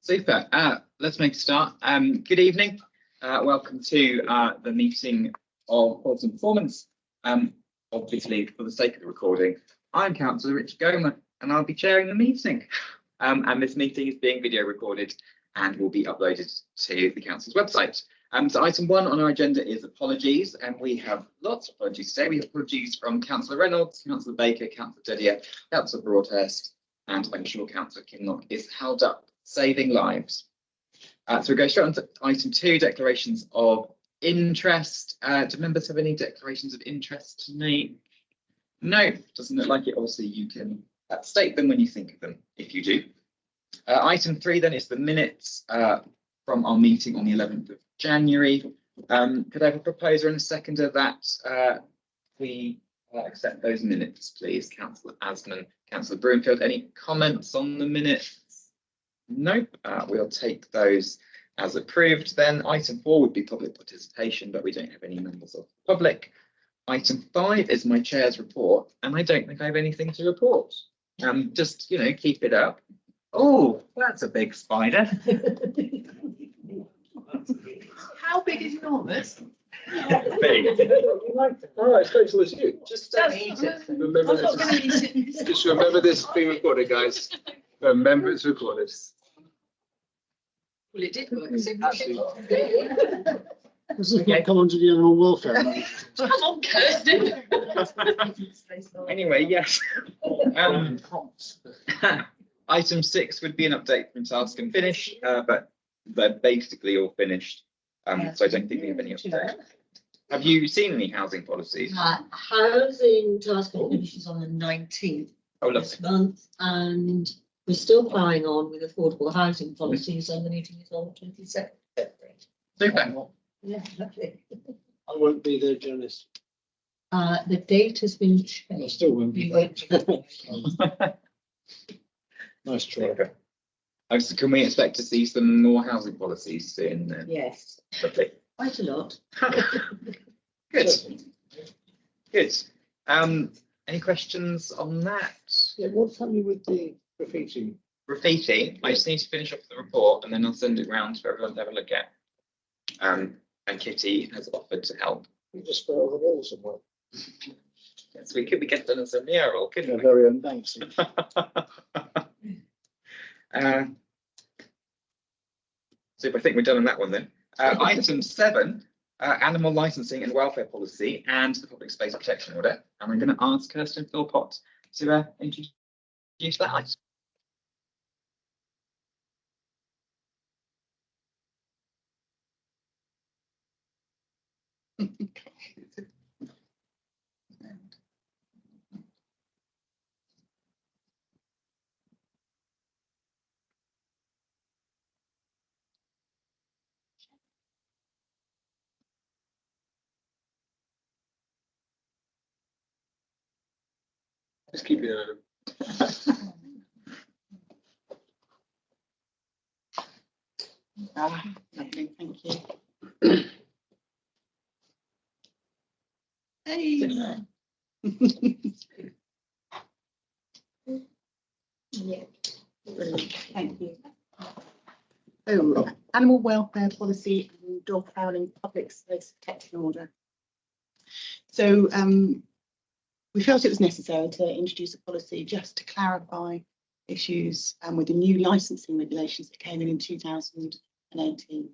Super. Let's make a start. Good evening. Welcome to the meeting of Quality and Performance. Obviously, for the sake of the recording, I'm Councillor Gomer, and I'll be chairing the meeting. And this meeting is being video recorded and will be uploaded to the council's website. So item 1 on our agenda is apologies, and we have lots of apologies today. We have apologies from Councillor Reynolds, Councillor Baker, Councillor Dedier, Councillor Broadhurst, and I'm sure Councillor Kinlock is held up saving lives. So we go straight on to item 2, declarations of interest. Do members have any declarations of interest to make? No, doesn't look like it. Obviously, you can state them when you think of them, if you do. Item 3 then is the minutes from our meeting on the 11th of January. Could I have a proposer and a seconder that we accept those minutes, please? Councillor Asman, Councillor Broomfield, any comments on the minutes? Nope. We'll take those as approved. Then item 4 would be public participation, but we don't have any members of the public. Item 5 is my chair's report, and I don't think I have anything to report. Just, keep it up. Oh, that's a big spider. How big is enormous? Big. Oh, I suppose it was you. Just don't eat it. Remember I'm not going to eat it. Just remember this is being recorded, guys. Remember it's recorded. Well, it did work. This is not come under the animal welfare. Come on, Kirsten. Anyway, yes. Item 6 would be an update from task and finish, but they're basically all finished. So I don't think we have any update. Have you seen any housing policies? Housing task force finishes on the 19th this month, and we're still ploughing on with affordable housing policies, and the meeting is on the 22nd. Super. Yeah, lovely. I won't be there, Janice. The date has been I changed. still won't be. We won't be Nice try. Super. So can we expect to see some more housing policies soon then? Yes, Lovely. quite a lot. Good. Good. Any questions on that? Yeah, what's happening with the graffiti? Graffiti, I just need to finish off the report and then I'll send it round for everyone to have a look at. And Kitty has offered to help. You just put it on the wall somewhere. Yes, we could be getting as a mural, couldn't Your we? very own Banksy. Super, I think we're done on that one then. Item 7, animal licensing and welfare policy and the public space protection order. And I'm going to ask Kirsten Philpott to introduce that item. Just keep it on. Lovely, thank you. Hey. Yeah. Thank you. Oh, animal welfare policy and dog fouling public space protection order. So we felt it was necessary to introduce a policy just to clarify issues with the new licensing regulations that came in 2018.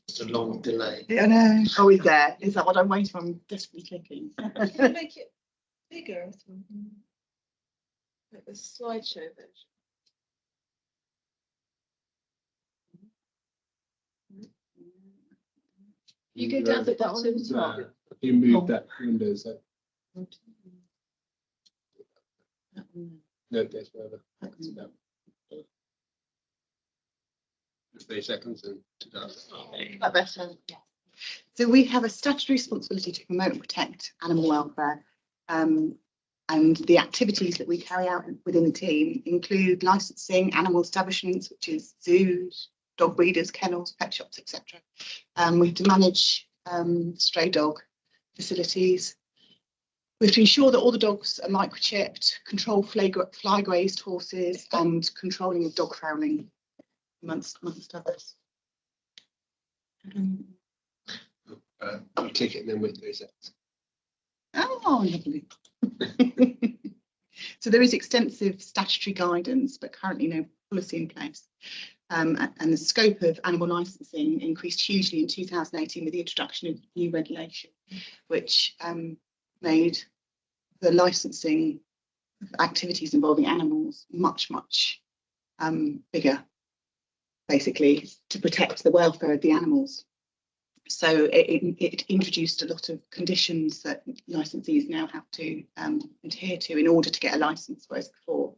It's a long delay. I know. Oh, is there? Is that what I'm waiting for? I'm desperately clicking. Can you make it bigger or something? Like the slideshow version. You go down to the bottom as well. If you move that Windows, no, there's further. 30 seconds and to done. That better. Yeah. So we have a statutory responsibility to promote and protect animal welfare. And the activities that we carry out within the team include licensing animal establishments, which is zoos, dog breeders, kennels, pet shops, etc. We have to manage stray dog facilities. We have to ensure that all the dogs are microchipped, control fly grazed horses, and controlling of dog fouling, amongst others. Ticket and then windows out. Oh, lovely. So there is extensive statutory guidance, but currently no policy in place. And the scope of animal licensing increased hugely in 2018 with the introduction of new regulation, which made the licensing activities involving animals much bigger, basically to protect the welfare of the animals. So it introduced a lot of conditions that licensees now have to adhere to in order to get a license, whereas before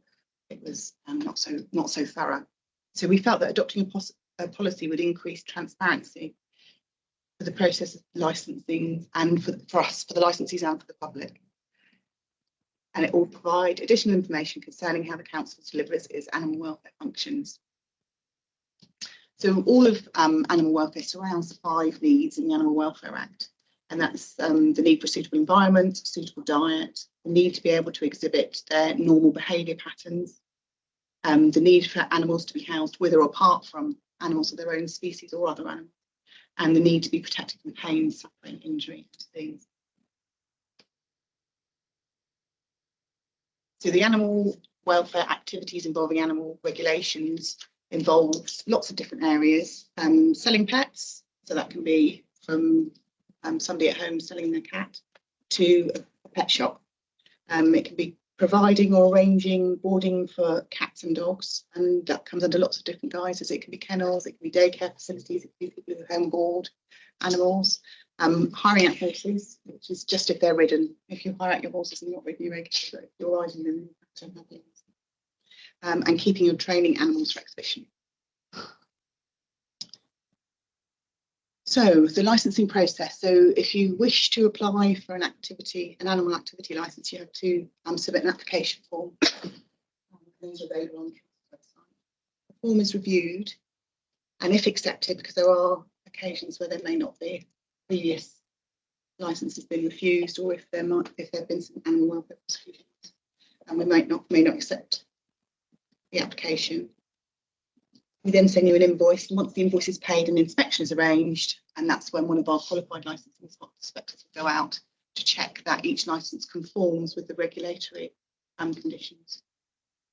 it was not so thorough. So we felt that adopting a policy would increase transparency for the process of licensing and for us, for the licensees and for the public. And it will provide additional information concerning how the council delivers its animal welfare functions. So all of animal welfare surrounds 5 needs in the Animal Welfare Act, and that's the need for a suitable environment, suitable diet, the need to be able to exhibit their normal behaviour patterns, the need for animals to be housed with or apart from animals of their own species or other animals, and the need to be protected from pain, suffering, injury, and disease. So the animal welfare activities involving animal regulations involves lots of different areas. Selling pets, so that can be from somebody at home selling their cat to a pet shop. It can be providing or arranging boarding for cats and dogs, and that comes under lots of different guises. It can be kennels, it can be daycare facilities, it can be people who home board animals. Hiring out horses, which is just if they're ridden. If you hire out your horses and not ridden, you're okay, but if you're riding them, you have to have them. And keeping and training animals for exhibition. So the licensing process. So if you wish to apply for an animal activity license, you have to submit an application form. Those are available on the website. The form is reviewed, and if accepted, because there are occasions where there may not be, previous license has been refused, or if there have been some animal welfare prosecutions, and we may not accept the application. We then send you an invoice, and once the invoice is paid, an inspection is arranged, and that's when one of our qualified licensing inspectors will go out to check that each licence conforms with the regulatory conditions.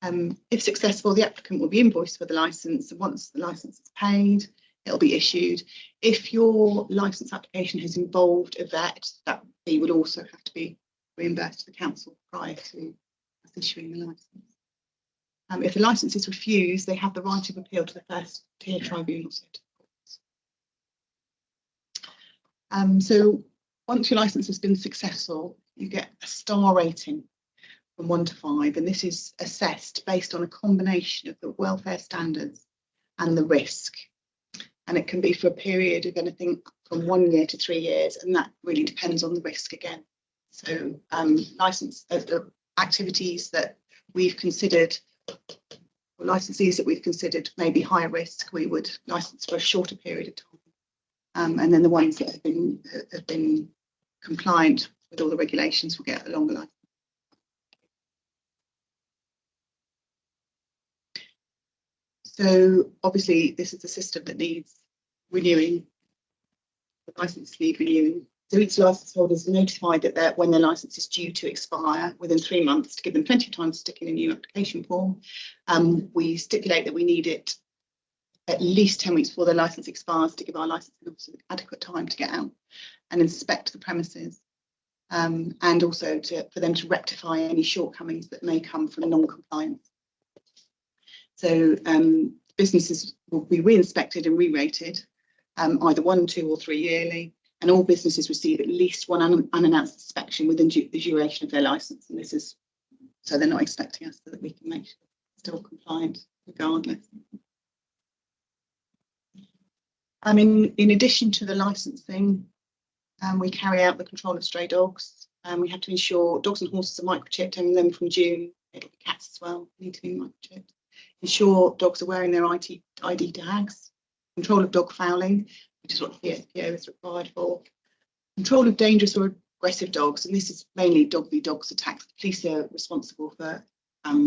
If successful, the applicant will be invoiced for the licence, and once the licence is paid, it'll be issued. If your licence application has involved a vet, that fee would also have to be reimbursed to the council prior to issuing the licence. If the licence is refused, they have the right of appeal to the first tier tribunal. So once your licence has been successful, you get a star rating from 1 to 5, and this is assessed based on a combination of the welfare standards and the risk. And it can be for a period of anything from 1 year to 3 years, and that really depends on the risk again. So license activities that we've considered, or licensees that we've considered may be higher risk, we would license for a shorter period of time. And then the ones that have been compliant with all the regulations will get a longer license. So obviously this is a system that needs renewing. The license needs renewing. So each licence holder is notified that when their licence is due to expire within 3 months, to give them plenty of time to stick in a new application form. We stipulate that we need it at least 10 weeks before their licence expires to give our licensing officer adequate time to get out and inspect the premises, and also for them to rectify any shortcomings that may come from non-compliance. So businesses will be re-inspected and re-rated, either 1, 2 or 3 yearly, and all businesses receive at least one unannounced inspection within the duration of their licence. And this is so they're not expecting us, so that we can make sure they're still compliant regardless. In addition to the licensing, we carry out the control of stray dogs. We have to ensure dogs and horses are microchipped, and then from June, it'll be cats as well, need to be microchipped. Ensure dogs are wearing their ID tags. Control of dog fouling, which is what the PSPO is required for. Control of dangerous or aggressive dogs, and this is mainly dog v dogs attacks. The police are responsible for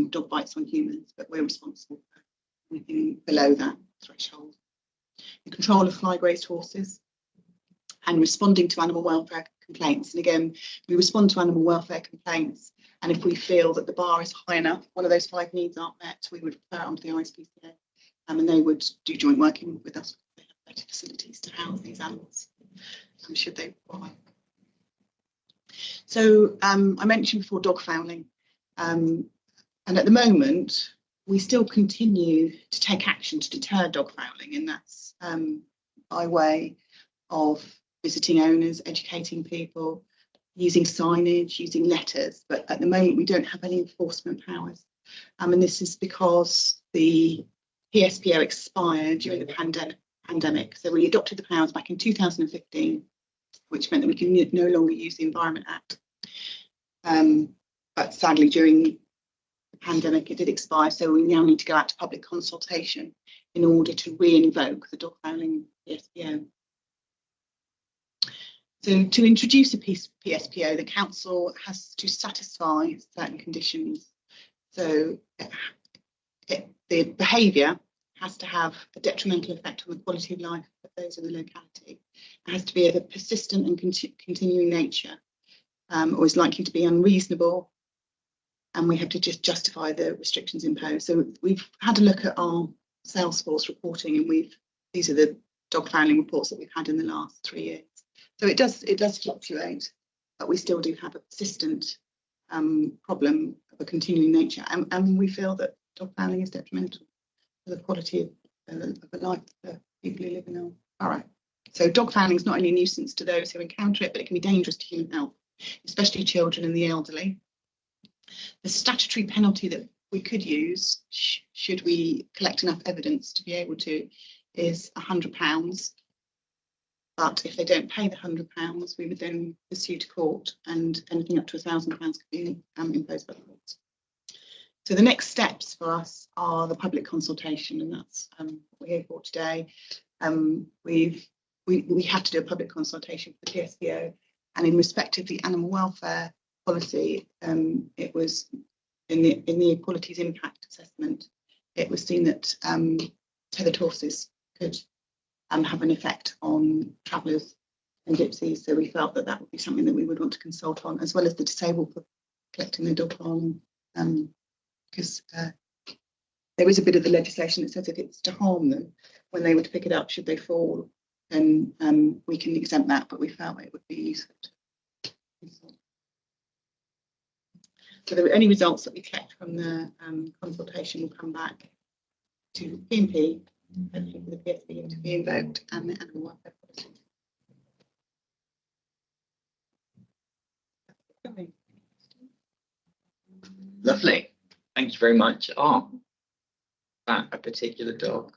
dog bites on humans, but we're responsible for anything below that threshold. The control of fly grazed horses and responding to animal welfare complaints. And again, we respond to animal welfare complaints, and if we feel that the bar is high enough, one of those 5 needs aren't met, we would refer it onto the ISPCA, and they would do joint working with us. They have better facilities to house these animals, should they require. So I mentioned before dog fouling, and at the moment we still continue to take action to deter dog fouling, and that's by way of visiting owners, educating people, using signage, using letters, but at the moment we don't have any enforcement powers. And this is because the PSPO expired during the pandemic. So we adopted the powers back in 2015, which meant that we can no longer use the Environment Act. But sadly, during the pandemic, it did expire. So we now need to go out to public consultation in order to re-invoke the dog fouling PSPO. So to introduce a PSPO, the council has to satisfy certain conditions. So the behaviour has to have a detrimental effect on the quality of life of those in the locality. It has to be of a persistent and continuing nature, or is likely to be unreasonable, and we have to just justify the restrictions imposed. So we've had a look at our Salesforce reporting, and these are the dog fouling reports that we've had in the last 3 years. So it does fluctuate, but we still do have a persistent problem of a continuing nature, and we feel that dog fouling is detrimental to the quality of a life for people who live in our borough. So dog fouling is not only a nuisance to those who encounter it, but it can be dangerous to human health, especially children and the elderly. The statutory penalty that we could use, should we collect enough evidence to be able to, is £100. But if they don't pay the £100, we would then pursue to court, and anything up to £1,000 could be imposed by the courts. So the next steps for us are the public consultation, and that's what we're here for today. We had to do a public consultation for the PSPO, and in respect of the animal welfare policy, it was in the equalities impact assessment, it was seen that tethered horses could have an effect on travellers and gypsies. So we felt that would be something that we would want to consult on, as well as the disabled for collecting their dog farm, because there is a bit of the legislation that says if it's to harm them when they were to pick it up, should they fall, then we can exempt that, but we felt it would be useful to consult. So any results that we collect from the consultation will come back to P&P, hopefully for the PSP to be invoked, and the animal welfare policy. Lovely. Thank you very much. Oh, that a particular dog.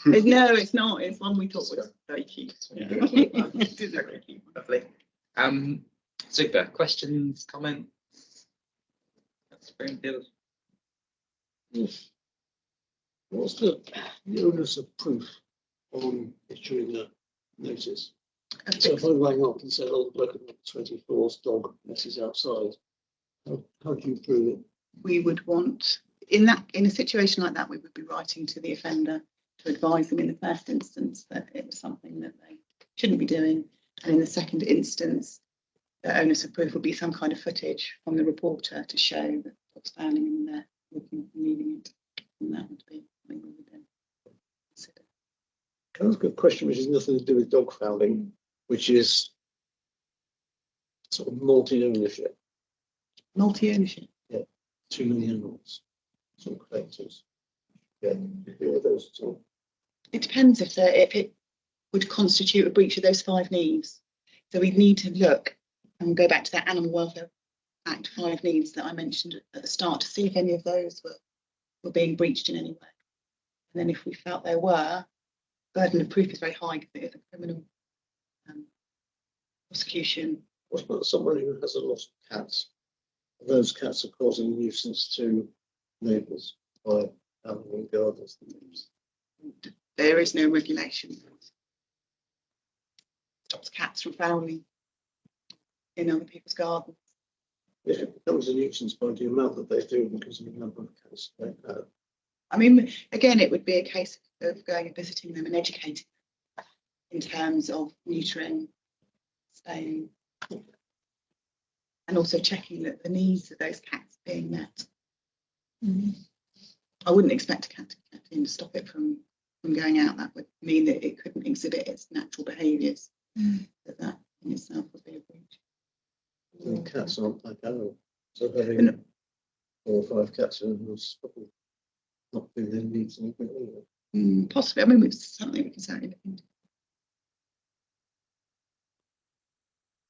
No, it's not. It's one we thought was very cute. Yeah. It is very cute. Lovely. Super. Questions, comments? That's Broomfield. Yes. What's the onus of proof on issuing a notice? So if I rang up and said, "Oh, look at the 24th dog messes outside," how do you prove it? We would want, in a situation like that, we would be writing to the offender to advise them in the first instance that it was something that they shouldn't be doing, and in the second instance, the onus of proof would be some kind of footage from the reporter to show that what's fouling and they're looking and leaving it, and that would be something we would then consider. Can I ask a question which has nothing to do with dog fouling, which is sort of multi-ownership? Multi-ownership. Yeah, too many animals, sort of collectors. Yeah, you deal with those at all? It depends if it would constitute a breach of those 5 needs. So we'd need to look and go back to that Animal Welfare Act 5 needs that I mentioned at the start to see if any of those were being breached in any way. And then if we felt there were, burden of proof is very high because it is a criminal prosecution. What about someone who has a lot of cats? Those cats are causing nuisance to neighbours by animal gardens and things. There is no regulation that stops cats from fouling. in other people's gardens. It becomes a nuisance by the amount that they do because of the number of cats they have. I mean, again, it would be a case of going and visiting them and educating them in terms of neutering, staying, and also checking that the needs of those cats are being met. I wouldn't expect a cat to get in to stop it from going out. That would mean that it couldn't exhibit its natural behaviours. That in itself would be a breach. And cats aren't like animals, so having 4 or 5 cats in a house probably not doing their needs anything. Possibly. I mean, it's something we can certainly look into.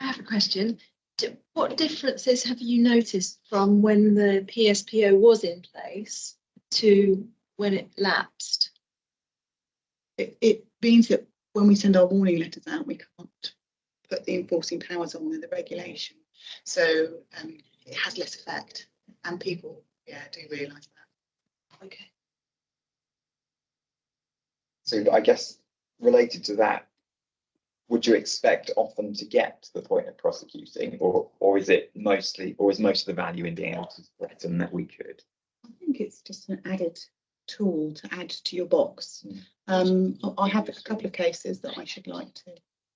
I have a question. What differences have you noticed from when the PSPO was in place to when it lapsed? It means that when we send our warning letters out, we can't put the enforcing powers on with the regulation. So it has less effect, and people, do realise that. Okay. So I guess related to that, would you expect often to get to the point of prosecuting, or is it mostly, or is most of the value in being able to threaten that we could? I think it's just an added tool to add to your box. I have a couple of cases that I should like to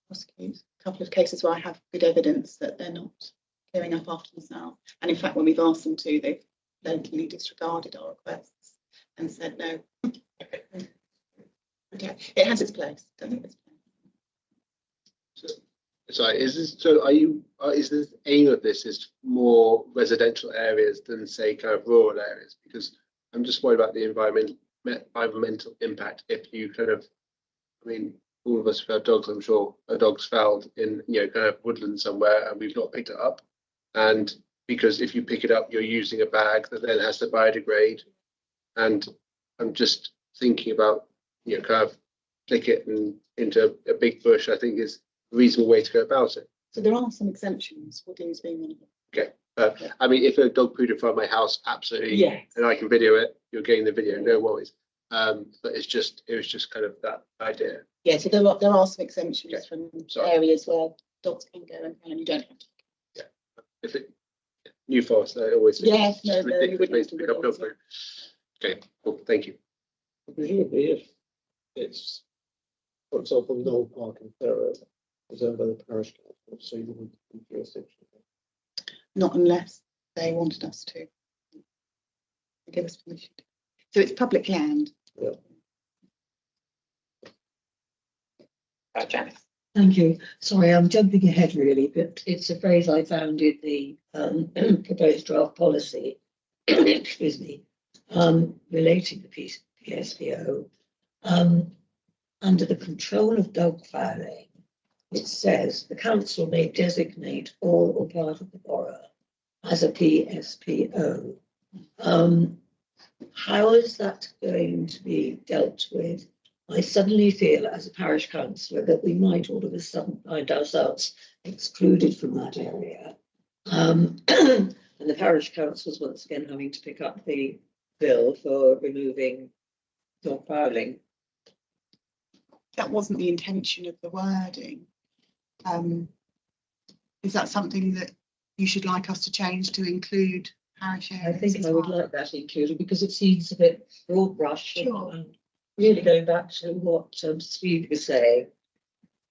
prosecute. A couple of cases where I have good evidence that they're not clearing up after themselves. And in fact, when we've asked them to, they've blatantly disregarded our requests and said no. Okay. It has its place, doesn't it? Sorry, is the aim of this is more residential areas than say kind of rural areas? Because I'm just worried about the environmental impact if you kind of, I mean, all of us who have dogs, I'm sure a dog's found in, kind of woodland somewhere and we've not picked it up. And because if you pick it up, you're using a bag that then has to biodegrade. And I'm just thinking about, kind of flick it into a big bush, I think is a reasonable way to go about it. So there are some exemptions, woodings being one of them. Okay. I mean, if a dog pooed in front of my house, absolutely. Yes. And I can video it, you're getting the video, no worries. But it was just kind of that idea. Yeah, so there are some exemptions from areas where dogs can go and you don't have to. Yeah. If it New Forest, I always think Yes, it's just ridiculous place to pick up dog poo. Okay, cool, thank you. Presumably, if it's, for example, Knoll Park in Cllr is owned by the parish council, so you wouldn't be jurisdiction. Not unless they wanted us to give us permission. So it's public land. Yeah. Janice. Thank you. Sorry, I'm jumping ahead really, but it's a phrase I found in the proposed draft policy, excuse me, relating to PSPO. Under the control of dog fouling, it says the council may designate all or part of the borough as a PSPO. How is that going to be dealt with? I suddenly feel as a parish councillor that we might all of a sudden find ourselves excluded from that area. And the parish council's once again having to pick up the bill for removing dog fouling. That wasn't the intention of the wording. Is that something that you should like us to change to include parish areas? I think as I would well? like that included because it seems a bit broad brush. Sure. And really going back to what Steve was saying,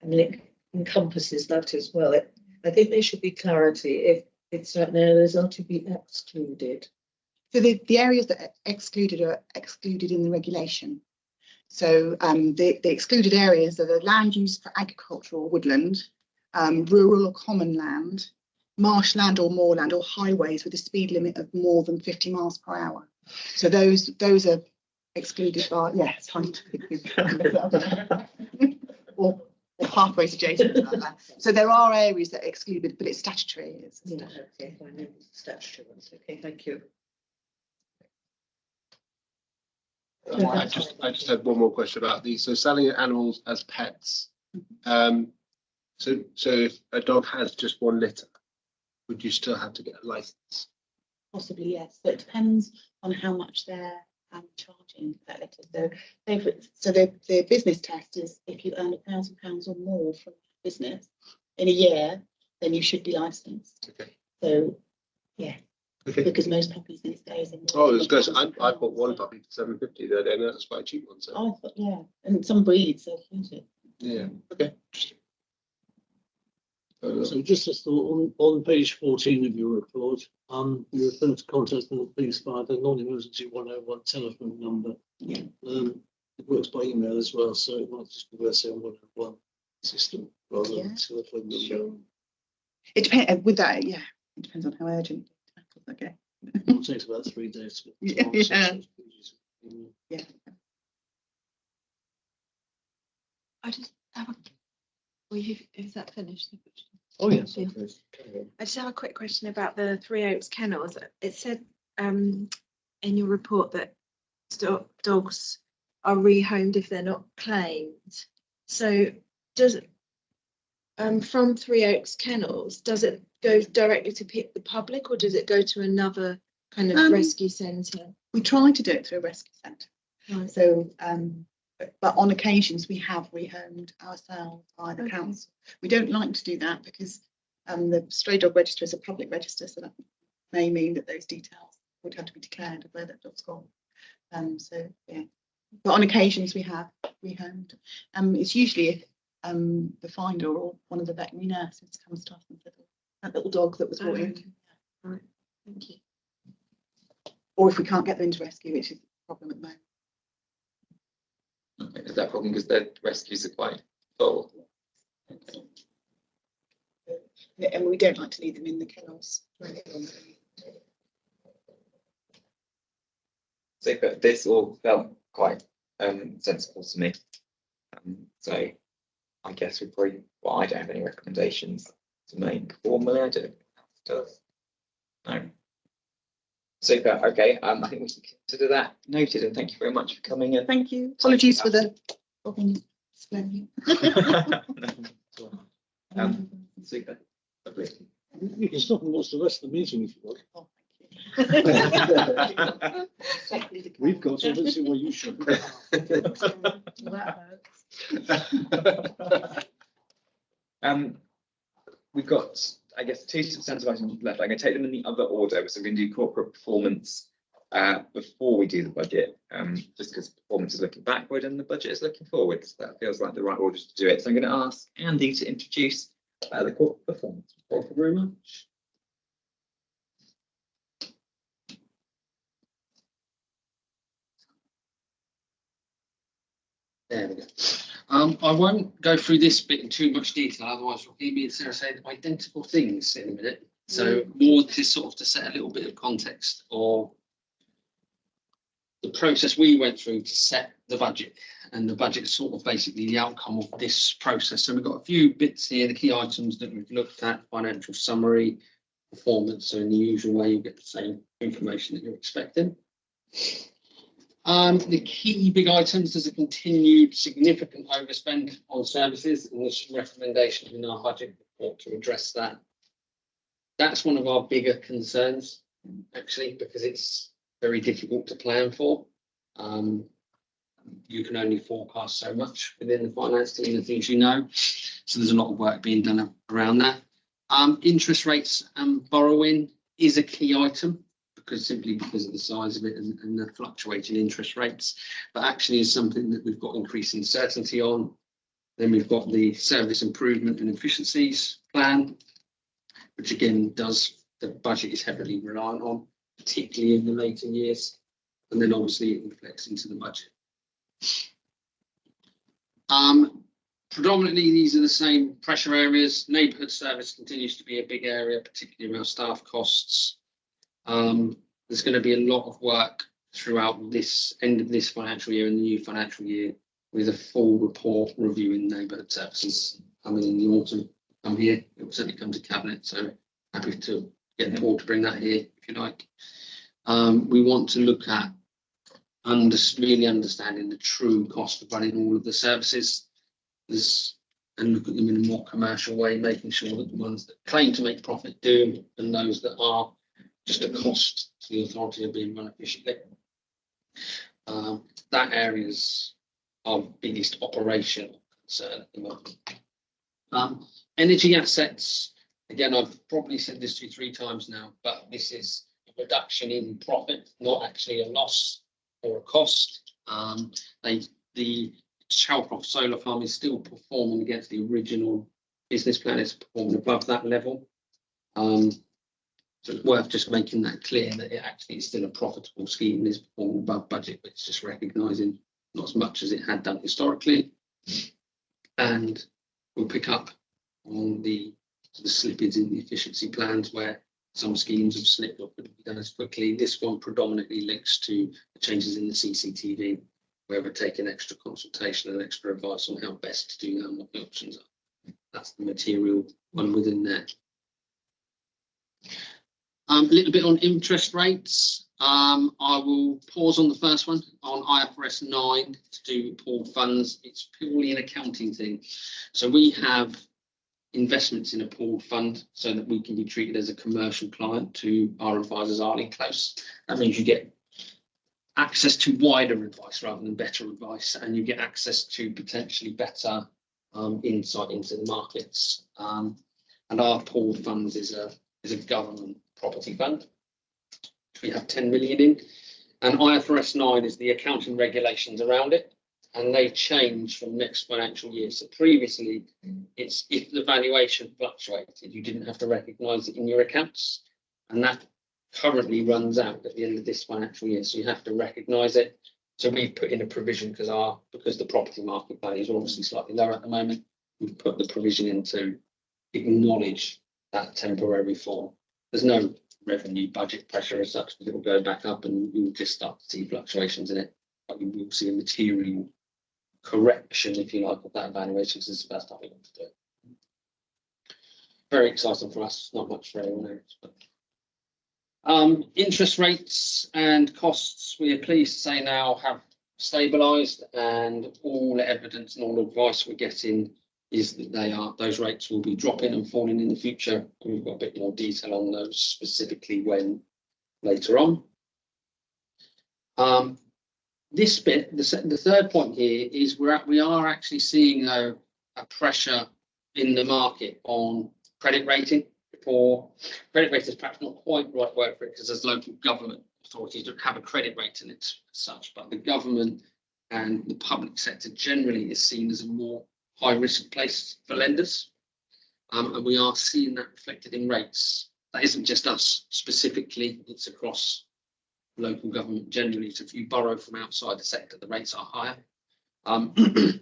I mean, it encompasses that as well. I think there should be clarity if it's certain areas are to be excluded. So the areas that are excluded in the regulation. So the excluded areas are the land used for agriculture or woodland, rural or common land, marshland or moorland, or highways with a speed limit of more than 50 miles per hour. So those are excluded by, yes, or pathways adjacent to that. So there are areas that are excluded, but it's statutory. It's statutory. Okay, I know it's statutory ones. Okay, thank you. I just had one more question about these. So selling animals as pets. So if a dog has just one litter, would you still have to get a license? Possibly, yes, but it depends on how much they're charging per litter. So the business test is if you earn £1,000 or more from business in a year, then you should be licensed. Okay. So, yeah, Okay. because most puppies these days. Oh, it was good. I bought one puppy for £7.50 the other day, and that's quite a cheap one. So. I thought, yeah, and some breeds are huge. Yeah. Okay. So just a thought on page 14 of your report, you refer to contact the police via the non-emergency 101 telephone number. Yeah. It works by email as well, so it might just be worth saying 101 system rather Yeah, than telephone number. Sure. It depends with that. Yeah, it depends on how urgent. Okay. It takes about 3 days to Yeah, answer, yeah. so it's pretty easy. Yeah. I just have a. Well, is that finished? Oh, yes. Yeah. Okay. Carry on. I just have a quick question about the Three Oaks kennels. It said in your report that dogs are rehomed if they're not claimed. So does from Three Oaks kennels, does it go directly to the public, or does it go to another kind of rescue centre? We try to do it through a rescue centre. Right. So, but on occasions we have rehomed ourselves by the Okay. council. We don't like to do that because the stray dog register is a public register, so that may mean that those details would have to be declared of where that dog's gone. So yeah, but on occasions we have rehomed. It's usually if the finder or one of the veterinary nurses comes to us and says, that little dog that was brought in. Okay. Right. Thank you. Or if we can't get them into rescue, which is a problem at the moment. Okay, is that problem because the rescues are quite full? Okay. And we don't like to leave them in the kennels. So but this all felt quite sensible to me. So I guess we probably, well, I don't have any recommendations to make formally. I don't know. No. Super. Okay. I think we should consider that noted, and thank you very much for coming in. Thank you. Apologies for the. Super. Lovely. You can stop and watch the rest of the meeting if you want. Oh, We've got to, let's see where you should. We've got, I guess, 2 substantive items left. I'm going to take them in the other order. So we're going to do corporate performance before we do the budget, just because performance is looking backward and the budget is looking forward. So that feels like the right order to do it. So I'm going to ask Andy to introduce the corporate performance. Thank you very much. There we go. I won't go through this bit in too much detail, otherwise we'll hear me and Sarah saying identical things in a minute. So more to sort of to set a little bit of context of the process we went through to set the budget, and the budget is sort of basically the outcome of this process. So we've got a few bits here, the key items that we've looked at: financial summary, performance. So in the usual way, you get the same information that you're expecting. The key big items, there's a continued significant overspend on services, and there's some recommendations in our budget report to address that. That's one of our bigger concerns, actually, because it's very difficult to plan for. You can only forecast so much within the finance team, the things you know. So there's a lot of work being done around that. Interest rates and borrowing is a key item, simply because of the size of it and the fluctuating interest rates, but actually is something that we've got increasing certainty on. Then we've got the service improvement and efficiencies plan, which again the budget is heavily reliant on, particularly in the later years, and then obviously it reflects into the budget. Predominantly these are the same pressure areas. Neighbourhood service continues to be a big area, particularly around staff costs. There's going to be a lot of work throughout this end of this financial year and the new financial year with a full report reviewing neighbourhood services coming in the autumn. Come here, it will certainly come to cabinet, so happy to get the board to bring that here if you like. We want to look at really understanding the true cost of running all of the services and look at them in a more commercial way, making sure that the ones that claim to make profit do, and those that are just a cost to the authority are being run efficiently. That area is our biggest operational concern at the moment. Energy assets, again, I've probably said this to you 3 times now, but this is a reduction in profit, not actually a loss or a cost. The Chalcroft solar farm is still performing against the original business plan. It's performing above that level. So it's worth just making that clear that it actually is still a profitable scheme and is performing above budget, but it's just recognising not as much as it had done historically. And we'll pick up on the slippage in the efficiency plans where some schemes have slipped or couldn't be done as quickly. This one predominantly links to the changes in the CCTV, where we're taking extra consultation and extra advice on how best to do that and what the options are. That's the material one within there. A little bit on interest rates. I will pause on the first one on IFRS 9 to do pooled funds. It's purely an accounting thing. So we have investments in a pooled fund so that we can be treated as a commercial client to our advisors, Arlene Close. That means you get access to wider advice rather than better advice, and you get access to potentially better insight into the markets. And our pooled funds is a government property fund, which we have 10 million in, and IFRS 9 is the accounting regulations around it, and they change from next financial year. So previously, it's if the valuation fluctuated, you didn't have to recognise it in your accounts, and that currently runs out at the end of this financial year, so you have to recognise it. So we've put in a provision because the property market values are obviously slightly lower at the moment. We've put the provision in to acknowledge that temporary fall. There's no revenue budget pressure as such, because it will go back up and you'll just start to see fluctuations in it. But you will see a material correction, if you like, of that valuation, because it's the first time we want to do it. Very exciting for us, not much for anyone else. But interest rates and costs, we are pleased to say now have stabilised, and all evidence and all advice we're getting is that those rates will be dropping and falling in the future. And we've got a bit more detail on those, specifically when later on. This bit, the third point here is we are actually seeing though a pressure in the market on credit rating. For credit rating is perhaps not quite the right word for it, because as local government authorities don't have a credit rating as such, but the government and the public sector generally is seen as a more high risk place for lenders, and we are seeing that reflected in rates. That isn't just us specifically, it's across local government generally. So if you borrow from outside the sector, the rates are higher.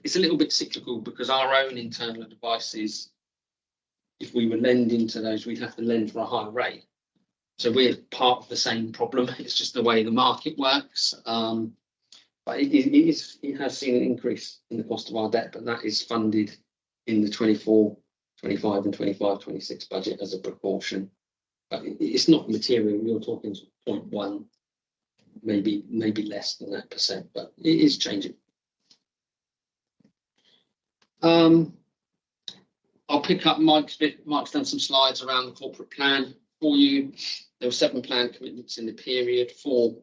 It's a little bit cyclical, because our own internal advice is if we were lending to those, we'd have to lend for a higher rate. So we're part of the same problem. It's just the way the market works. But it has seen an increase in the cost of our debt, but that is funded in the 24, 25 and 25, 26 budget as a precaution. But it's not material. You're talking 0.1, maybe less than that %, but it is changing. I'll pick up Mike's bit. Mike's done some slides around the corporate plan for you. There were 7 planned commitments in the period, 4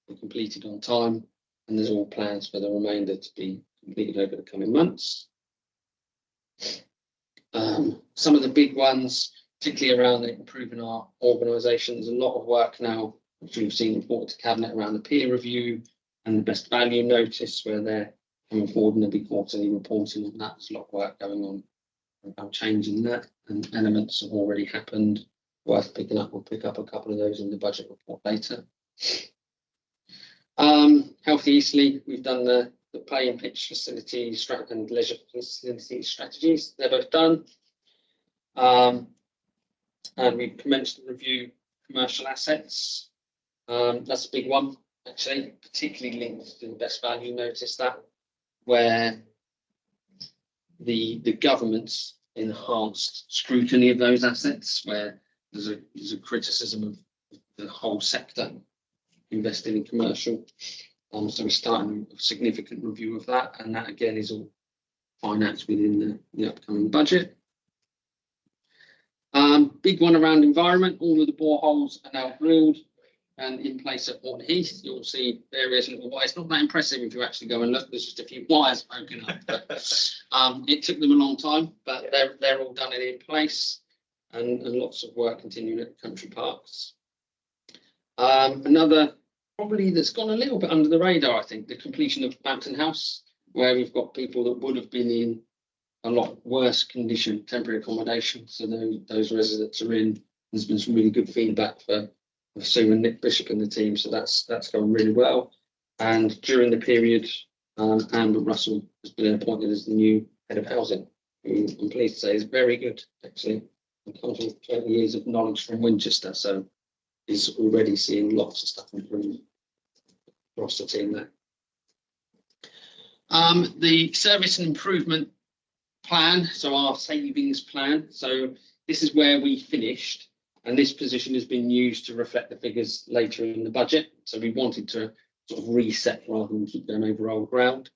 were completed on time, and there's all plans for the remainder to be completed over the coming months. Some of the big ones, particularly around improving our organisation, there's a lot of work now, which we've seen reported to Cabinet around the peer review and the best value notice, where they're coming forward and there'll be quarterly reporting on that. There's a lot of work going on about changing that, and elements have already happened. Worth picking up. We'll pick up a couple of those in the budget report later. Healthy Eastleigh, we've done the play and pitch facility and leisure facility strategies. They're both done. And we've commenced to review commercial assets. That's a big one, actually, particularly linked to the best value notice, that where the government's enhanced scrutiny of those assets, where there's a criticism of the whole sector invested in commercial. So we're starting a significant review of that, and that again is all financed within the upcoming budget. Big one around environment. All of the boreholes are now drilled and in place at Morton Heath. You'll see various little wires. Not that impressive if you actually go and look. There's just a few wires broken up. But, it took them a long time, but they're all done and in place. and lots of work continuing at country parks. Another probably that's gone a little bit under the radar, I think, the completion of Bampton House, where we've got people that would have been in a lot worse condition, temporary accommodation. So those residents are in. There's been some really good feedback for Sue and Nick Bishop and the team, so that's going really well. And during the period, Amber Russell has been appointed as the new head of housing, who I'm pleased to say is very good, actually. And comes with 20 years of knowledge from Winchester, so is already seeing lots of stuff improve across the team there. The service and improvement plan, so our savings plan. So this is where we finished, and this position has been used to reflect the figures later in the budget. So we wanted to sort of reset rather than keep going over old ground.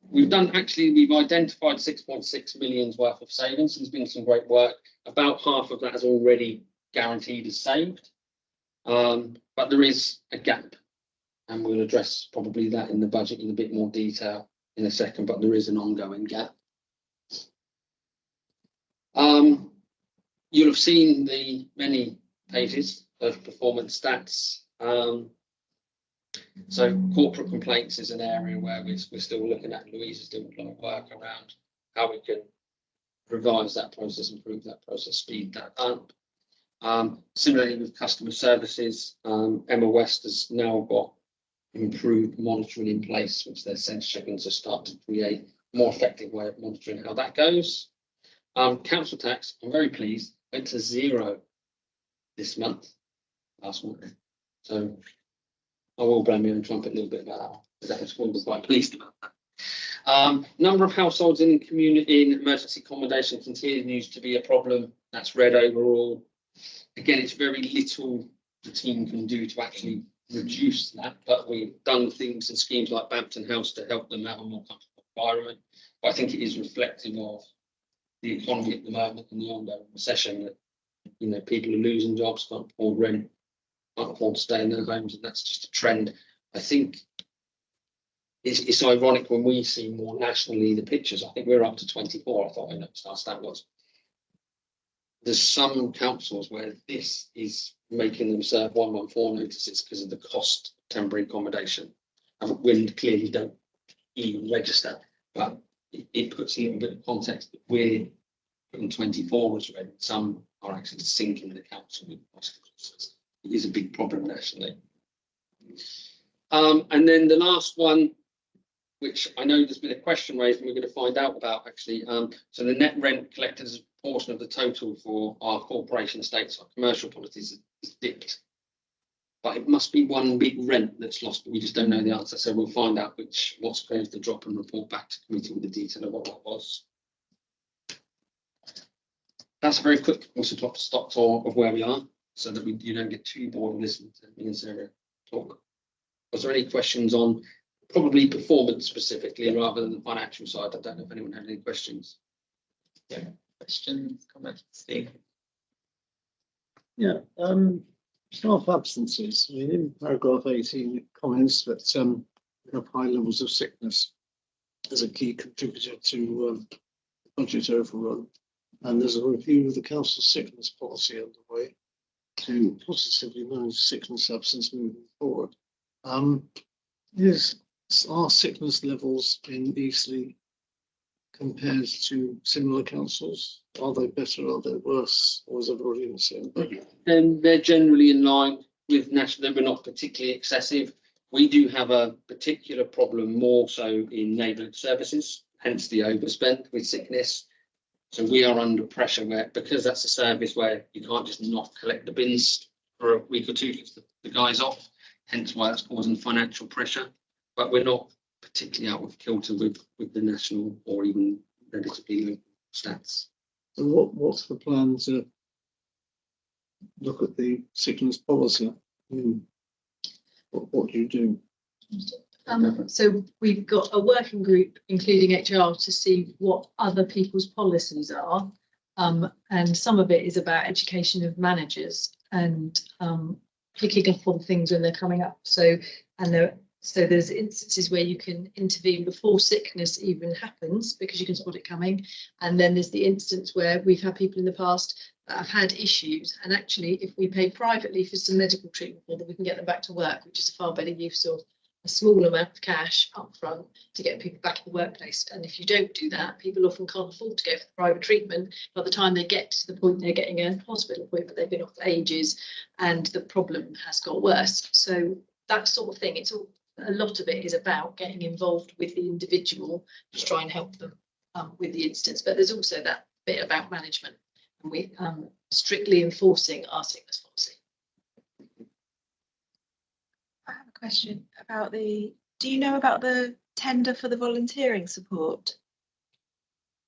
We've identified 6.6 million's worth of savings. There's been some great work. About half of that is already guaranteed as saved, but there is a gap, and we'll address probably that in the budget in a bit more detail in a second, but there is an ongoing gap. You'll have seen the many pages of performance stats. So corporate complaints is an area where we're still looking at. Louise is doing a lot of work around how we can revise that process, improve that process, speed that up. Similarly with customer services, Emma West has now got improved monitoring in place, which they're censorship to start to create a more effective way of monitoring how that goes. Council tax, I'm very pleased, went to 0 this month, last month. So I will blame you and trumpet a little bit about that. I was quite pleased about that. Number of households in emergency accommodation continues to be a problem. That's red overall. Again, it's very little the team can do to actually reduce that, but we've done things and schemes like Bampton House to help them have a more comfortable environment. But I think it is reflective of the economy at the moment and the ongoing recession that, you know, people are losing jobs, can't afford rent, can't afford to stay in their homes, and that's just a trend. I think it's ironic when we see more nationally the pictures. I think we're up to 24. I thought I noticed our stat was. There's some councils where this is making them serve 114 notices because of the cost of temporary accommodation. And we clearly don't even register, but it puts a little bit of context that we're putting 24 as red. Some are actually sinking the council with cost. It is a big problem nationally. And then the last one, which I know there's been a question raised and we're going to find out about actually. So the net rent collected as a portion of the total for our corporation estates, our commercial properties, is dipped. But it must be one big rent that's lost, but we just don't know the answer. So we'll find out what's caused the drop and report back to committee with the detail of what that was. That's a very quick stop tour of where we are, so that you don't get too bored of listening to me and Sarah talk. Was there any questions on probably performance specifically rather than the financial side? I don't know if anyone had any questions. Yeah, questions, comments, Steve? Yeah, staff absences. I mean, in paragraph 18, it comments that we have high levels of sickness as a key contributor to budget overrun. And there's a review of the council's sickness policy underway to positively manage sickness absence moving forward. Are sickness levels in Eastleigh compared to similar councils? Are they better? Are they worse? Or is everybody in the same boat? Then they're generally in line with national. They're not particularly excessive. We do have a particular problem more so in neighbourhood services, hence the overspend with sickness. So we are under pressure because that's a service where you can't just not collect the bins for a week or two, keep the guys off, hence why that's causing financial pressure. But we're not particularly out of kilter with the national or even relatively local stats. So what's the plan to look at the sickness policy? What do you do? So we've got a working group, including HR, to see what other people's policies are. And some of it is about education of managers and picking up on things when they're coming up. So, and So there's instances where you can intervene before sickness even happens because you can spot it coming. And then there's the instance where we've had people in the past that have had issues. And actually, if we pay privately for some medical treatment for them, we can get them back to work, which is a far better use of a small amount of cash up front to get people back to the workplace. And if you don't do that, people often can't afford to go for the private treatment. By the time they get to the point they're getting a hospital appointment, they've been off for ages and the problem has got worse. So that sort of thing, it's all, a lot of it is about getting involved with the individual to try and help them with the instance. But there's also that bit about management and we strictly enforcing our sickness policy. I have a question about do you know about the tender for the volunteering support?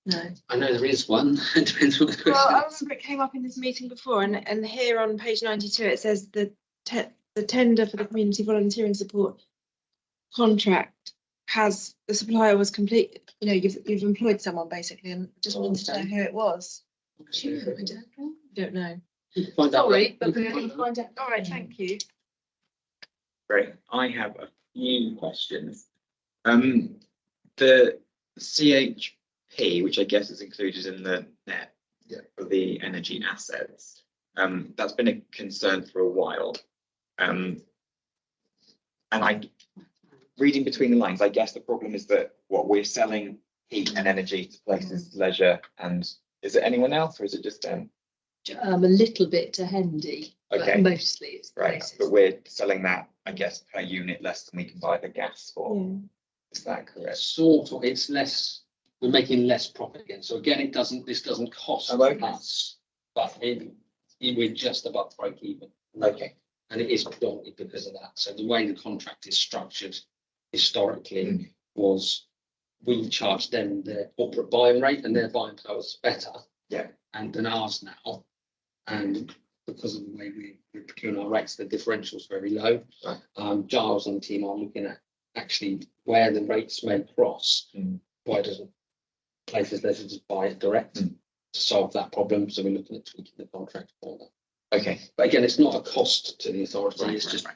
No. I know there is one. It depends what the question Well, I is. remember it came up in this meeting before, and here on page 92 it says the tender for the community volunteering support contract has the supplier was complete. You know, you've employed someone basically, and just wanted to know who it was. Don't know. You can find out. Sorry, but You we can can find out. find out. All right, thank you. Great. I have a few questions. The CHP, which I guess is included in the net for the energy assets, that's been a concern for a while. And reading between the lines, I guess the problem is that what we're selling heat and energy to places, leisure, and is it anyone else or is it just them? A little bit to Hendy, Okay. but mostly it's the Right, places. but we're selling that, I guess, per unit less than we can buy the gas for. Yeah. Is that correct? Sort of, it's less, we're making less profit again. So again, this doesn't cost Oh, okay. us, but we're just above break even. Okay. And it is predominantly because of that. So the way the contract is structured historically was we charge them their corporate buying rate and their buying power is better than ours now. And because of the way we're procuring our rates, the differential is very low. Right. Giles and the team are looking at actually where the rates may cross. Why doesn't places leisure just buy it direct to solve that problem? So we're looking at tweaking the contract for that. Okay. But again, it's not a cost to the authority. Right, It's right, just right.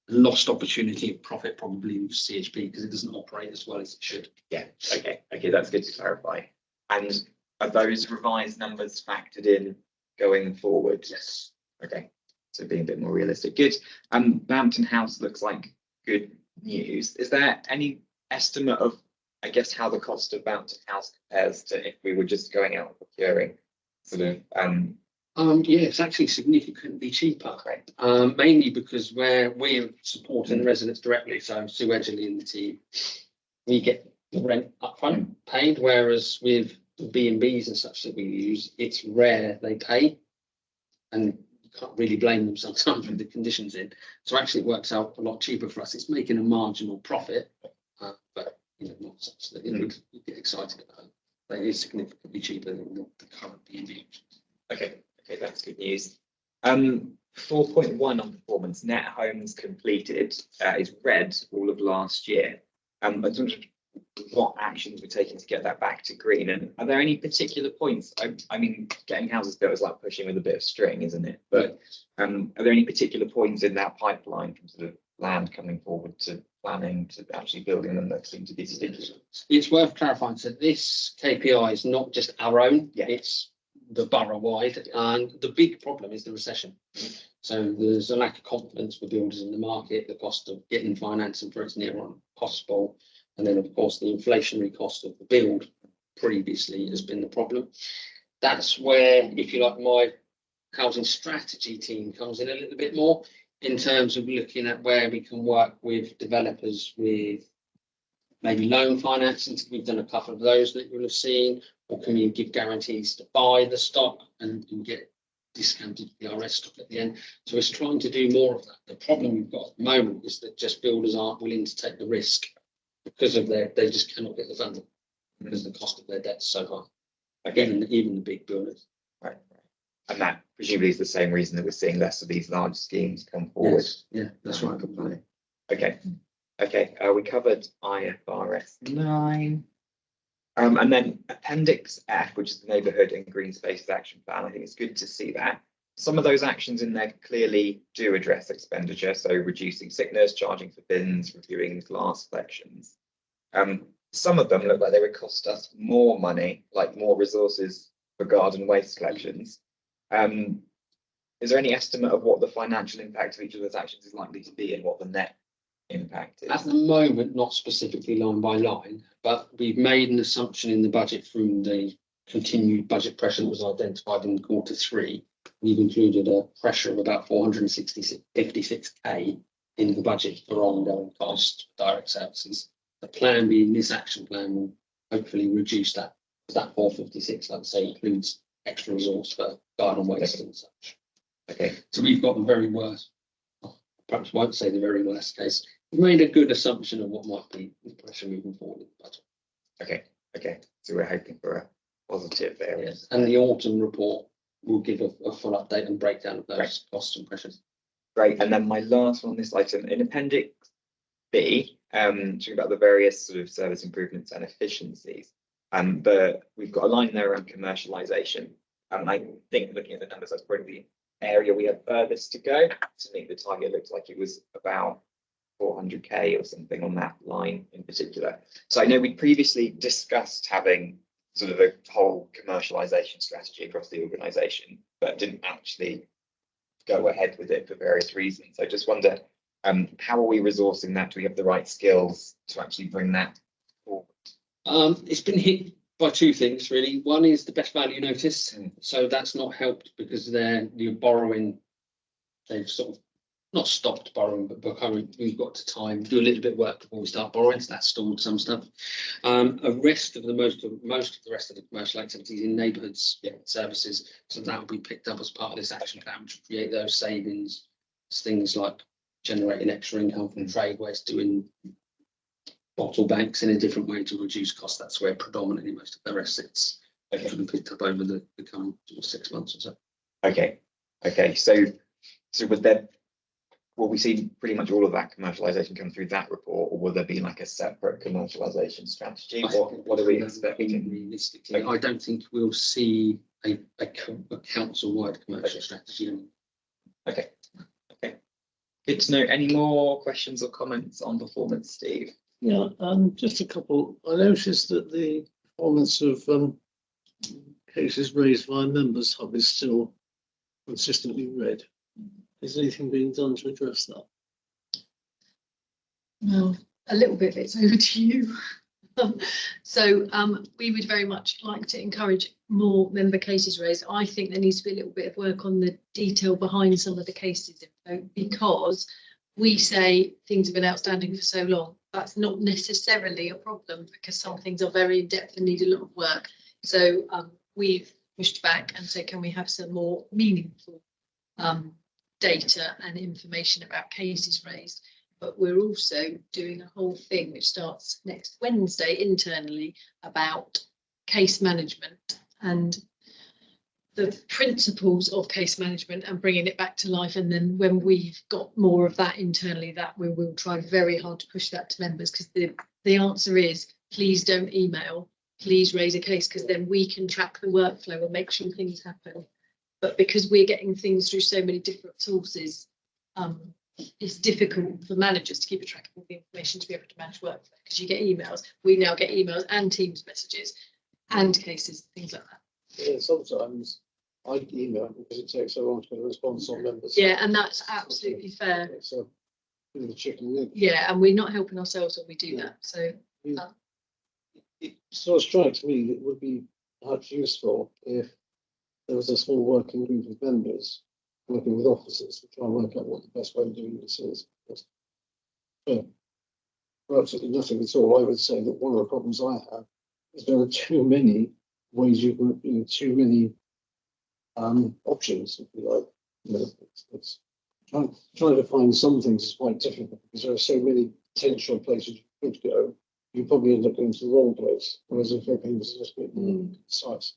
a lost opportunity of profit probably with CHP because it doesn't operate as well as it should. Yeah. Okay. Okay. That's good to clarify. And are those revised numbers factored in going forward? Yes. Okay. So being a bit more realistic. Good. Bampton House looks like good news. Is there any estimate of, I guess, how the cost of Bampton House compares to if we were just going out and procuring sort of Yeah, it's actually significantly cheaper. Right. Mainly because where we're supporting the residents directly, so Sue Edgerly and the team, we get the rent upfront paid, whereas with the B&Bs and such that we use, it's rare they pay, and you can't really blame them sometimes with the conditions in. So actually, it works out a lot cheaper for us. It's making a marginal profit, but you know, not such that you get excited about it. But it is significantly cheaper than the current B&B options. Okay. Okay, that's good news. 4.1 on performance, net homes completed is red all of last year. I was wondering what actions were taken to get that back to green, and are there any particular points? I mean, getting houses built is like pushing with a bit of string, isn't it? But are there any particular points in that pipeline from sort of land coming forward to planning to actually building them that seem to be particular? It's worth clarifying. So this KPI is not just our own. Yeah. It's the borough wide, and the big problem is the recession. So there's a lack of confidence for builders in the market, the cost of getting financing for it's near impossible, and then of course the inflationary cost of the build previously has been the problem. That's where, if you like, my housing strategy team comes in a little bit more in terms of looking at where we can work with developers with maybe loan financing. We've done a couple of those that you'll have seen. Or can you give guarantees to buy the stock and get discounted PRS stock at the end? So it's trying to do more of that. The problem we've got at the moment is that just builders aren't willing to take the risk because of they just cannot get the funding because the cost of their debt is so high. Again, even the big builders. Right. And that presumably is the same reason that we're seeing less of these large schemes come forward. Yes. Yeah, that's right. Completely. Okay. Okay. We covered IFRS 9. And then Appendix F, which is the Neighbourhood and Green Spaces Action Plan. I think it's good to see that. some of those actions in there clearly do address expenditure, so reducing sickness, charging for bins, reviewing glass collections. Some of them look like they would cost us more money, like more resources for garden waste collections. Is there any estimate of what the financial impact of each of those actions is likely to be and what the net impact At is? the moment, not specifically line by line, but we've made an assumption in the budget from the continued budget pressure that was identified in Q3. We've included a pressure of about 456k in the budget for ongoing costs, direct services. The plan being this action plan will hopefully reduce that. That 456, like I say, includes extra resource for garden waste and such. Okay, So we've got the very worst, perhaps won't say the very worst case. We've made a good assumption of what might be the pressure moving forward in the budget. okay. So we're hoping for a positive there. Yes. And the autumn report will give a full update and breakdown of those Right. costs and pressures. Great. And then my last one on this item, in Appendix B, talking about the various sort of service improvements and efficiencies. We've got a line there around commercialisation. I think looking at the numbers, that's probably the area we have furthest to go. To me, the target looks like it was about 400k or something on that line in particular. So I know we previously discussed having sort of a whole commercialisation strategy across the organisation, but didn't actually go ahead with it for various reasons. I just wonder, how are we resourcing that? Do we have the right skills to actually bring that forward? It's been hit by two things really. One is the best value notice. Mm. So that's not helped because you're borrowing. They've sort of not stopped borrowing, but we've got to do a little bit of work before we start borrowing. So that's stalled some stuff. Most of the rest of the commercial activities in neighbourhoods services. So that will be picked up as part of this action plan, which will create those savings. Things like generating extra income from trade waste, doing bottle banks in a different way to reduce costs. That's where predominantly most of the rest sits. Okay. Will be picked up over the coming 6 months or so. Okay. So will we see pretty much all of that commercialisation come through that report, or will there be like a separate commercialisation strategy? What are we expecting? Realistically, I don't think we'll see a council-wide commercial strategy. Okay. Good to know. Any more questions or comments on performance, Steve? Yeah, just a couple. I noticed that the performance of cases raised by members hub is still consistently red. Is anything being done to address that? Well, a little bit of it's over to you. So we would very much like to encourage more member cases raised. I think there needs to be a little bit of work on the detail behind some of the cases, because we say things have been outstanding for so long. That's not necessarily a problem, because some things are very in-depth and need a lot of work. So we've pushed back and said, can we have some more meaningful data and information about cases raised? But we're also doing a whole thing which starts next Wednesday internally about case management and the principles of case management and bringing it back to life. And then when we've got more of that internally, that we will try very hard to push that to members, because the answer is, please don't email, please raise a case, because then we can track the workflow and make sure things happen. But because we're getting things through so many different sources, it's difficult for managers to keep a track of all the information to be able to manage workflow, because you get emails. We now get emails and Teams messages and cases, things like that. Yeah, sometimes I email because it takes so long to get a response on members. Yeah, and that's absolutely fair. It's a bit of a chicken and egg. Yeah, and we're not helping ourselves when we do that. So It sort of strikes me that it would be perhaps useful if there was a small working group of members working with officers to try and work out what the best way of doing this is. For absolutely nothing at all, I would say that one of the problems I have is there are too many ways you can, too many options, if you like. It's trying to find some things is quite difficult, because there are so many potential places you could go. You probably end up going to the wrong place, whereas if everything was just a bit more concise.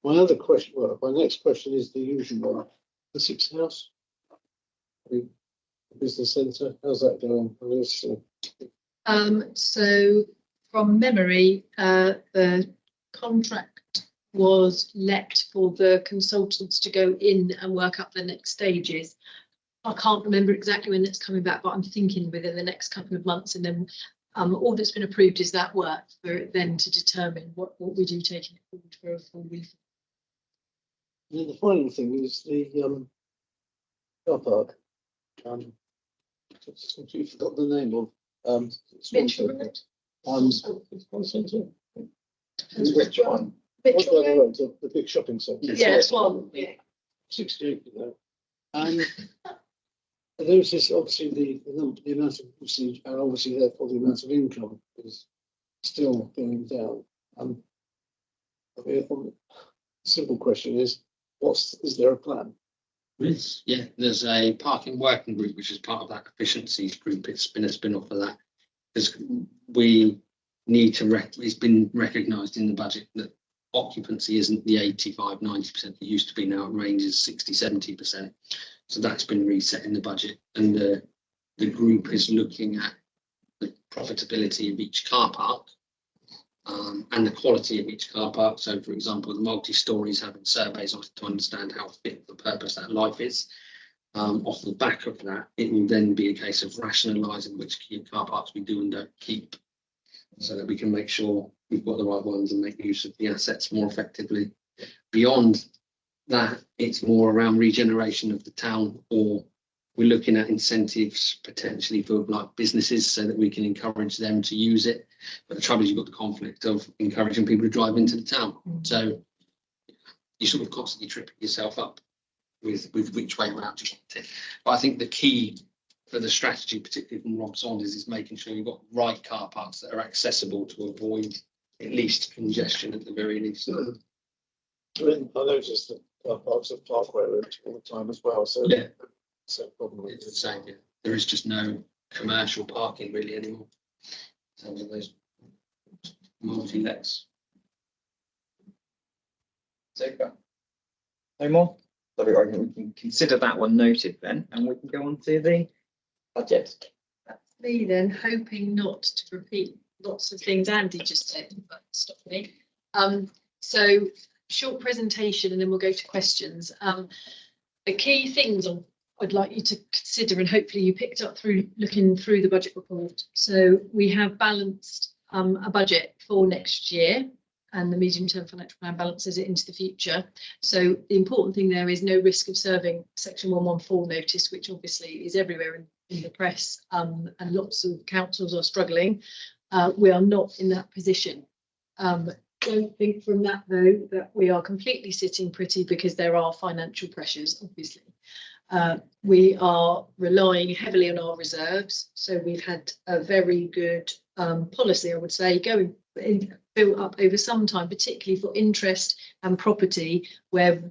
My other question, well, my next question is the usual one. The Sixth House, the business centre, how's that going? so from memory, the contract was let for the consultants to go in and work up the next stages. I can't remember exactly when it's coming back, but I'm thinking within the next couple of months, and then all that's been approved is that work for it then to determine what we do taking it forward for a full refund. And then the final thing is the car park. You forgot the name of Mitchell sponsor. Which one? Mitchell Road? The big shopping centre. Yeah, it's one. Yeah. 68, you know. There was this, obviously, the amount of usage, and obviously therefore the amount of income is still going down. I mean, simple question is there a plan? Yeah, there's a parking working group, which is part of that efficiencies group. It's been a spin-off of that, because we need to it's been recognised in the budget that occupancy isn't the 85-90% it used to be. Now it ranges 60-70%. So that's been reset in the budget, and the group is looking at the profitability of each car park and the quality of each car park. So, for example, the multi-stories having surveys on to understand how fit for purpose that life is. Off the back of that, it will then be a case of rationalising which key car parks we do and don't keep, so that we can make sure we've got the right ones and make use of the assets more effectively. Beyond that, it's more around regeneration of the town, or we're looking at incentives potentially for like businesses so that we can encourage them to use it. But the trouble is, you've got the conflict of encouraging people to drive into the town. So you sort of constantly tripping yourself up with which way around you want it. But I think the key for the strategy, particularly from Rob Saunders, is making sure you've got the right car parks that are accessible to avoid at least congestion at the very least. I mean, I noticed that car parks have parkway routes all the time as well. So Yeah, so probably it's the same. Yeah. There is just no commercial parking really anymore. Some of those multi-lets. Super. No more? So I think we can consider that one noted then, and we can go on to the budget. That's me then, hoping not to repeat lots of things Andy just said, but stop me. So short presentation and then we'll go to questions. The key things I'd like you to consider, and hopefully you picked up through looking through the budget report. So we have balanced a budget for next year, and the medium-term financial plan balances it into the future. So the important thing there is no risk of serving Section 114 notice, which obviously is everywhere in the press, and lots of councils are struggling. We are not in that position. Don't think from that though that we are completely sitting pretty, because there are financial pressures, obviously. We are relying heavily on our reserves, so we've had a very good policy, I would say, built up over some time, particularly for interest and property, where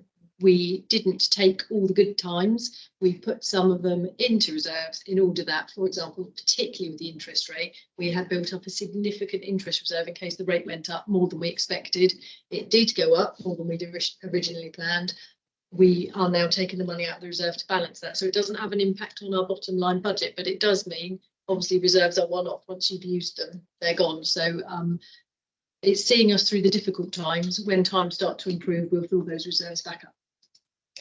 we didn't take all the good times. We put some of them into reserves in order that, for example, particularly with the interest rate, we had built up a significant interest reserve in case the rate went up more than we expected. It did go up more than we'd originally planned. We are now taking the money out of the reserve to balance that. So it doesn't have an impact on our bottom line budget, but it does mean obviously reserves are one-off. Once you've used them, they're gone. So it's seeing us through the difficult times. When times start to improve, we'll fill those reserves back up.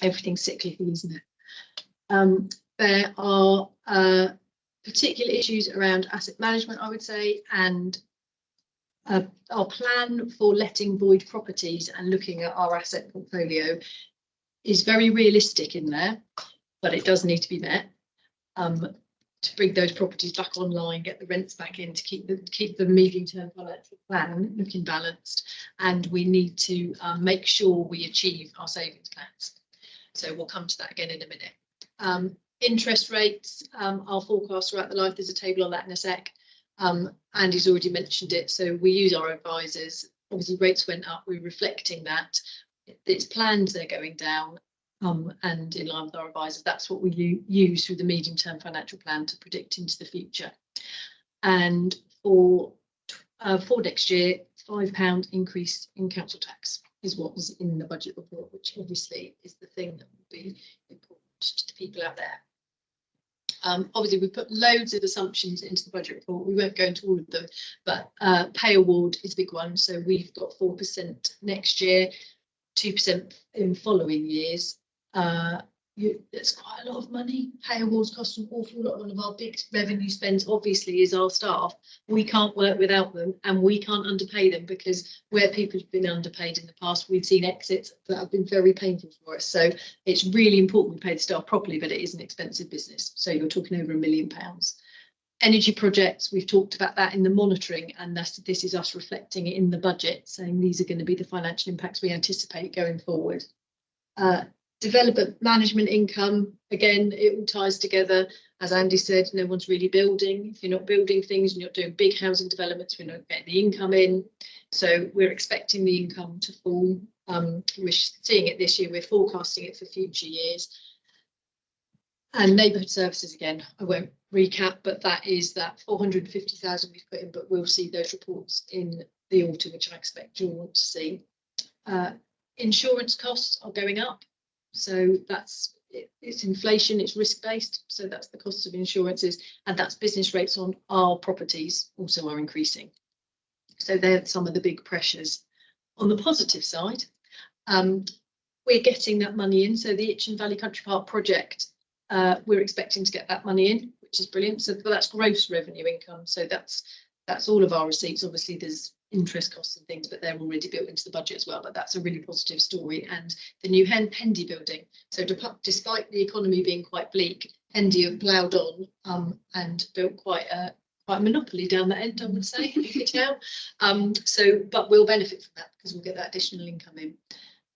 Everything's cyclical, isn't it? There are particular issues around asset management, I would say, and our plan for letting void properties and looking at our asset portfolio is very realistic in there, but it does need to be met to bring those properties back online, get the rents back in, to keep the medium-term financial plan looking balanced, and we need to make sure we achieve our savings plans. So we'll come to that again in a minute. Interest rates, our forecast throughout the life, there's a table on that in a sec. Andy's already mentioned it. So we use our advisors. Obviously rates went up, we're reflecting that. It's planned they're going down, and in line with our advisors, that's what we use through the medium-term financial plan to predict into the future. And for next year, £5 increase in council tax is what was in the budget report, which obviously is the thing that will be important to the people out there. Obviously, we put loads of assumptions into the budget report. We won't go into all of them, but pay award is a big one. So we've got 4% next year, 2% in following years. It's quite a lot of money. Pay awards cost an awful lot. One of our big revenue spends obviously is our staff. We can't work without them, and we can't underpay them, because where people have been underpaid in the past, we've seen exits that have been very painful for us. So it's really important we pay the staff properly, but it is an expensive business. So you're talking over £1 million. Energy projects, we've talked about that in the monitoring, and this is us reflecting it in the budget, saying these are going to be the financial impacts we anticipate going forward. Development management income, again, it all ties together. As Andy said, no one's really building. If you're not building things and you're doing big housing developments, we're not getting the income in. So we're expecting the income to fall. We're seeing it this year. We're forecasting it for future years. And neighbourhood services, again, I won't recap, but that is that 450,000 we've put in, but we'll see those reports in the autumn, which I expect you'll want to see. Insurance costs are going up. So it's inflation, it's risk-based, so that's the cost of insurances, and that's business rates on our properties also are increasing. So they're some of the big pressures. On the positive side, we're getting that money in. So the Itchen Valley Country Park project, we're expecting to get that money in, which is brilliant. So that's gross revenue income. So that's all of our receipts. Obviously, there's interest costs and things, but they're already built into the budget as well. But that's a really positive story. And the new Hendy building. So despite the economy being quite bleak, Hendy have ploughed on and built quite a monopoly down that end, I would say, but we'll benefit from that because we'll get that additional income in.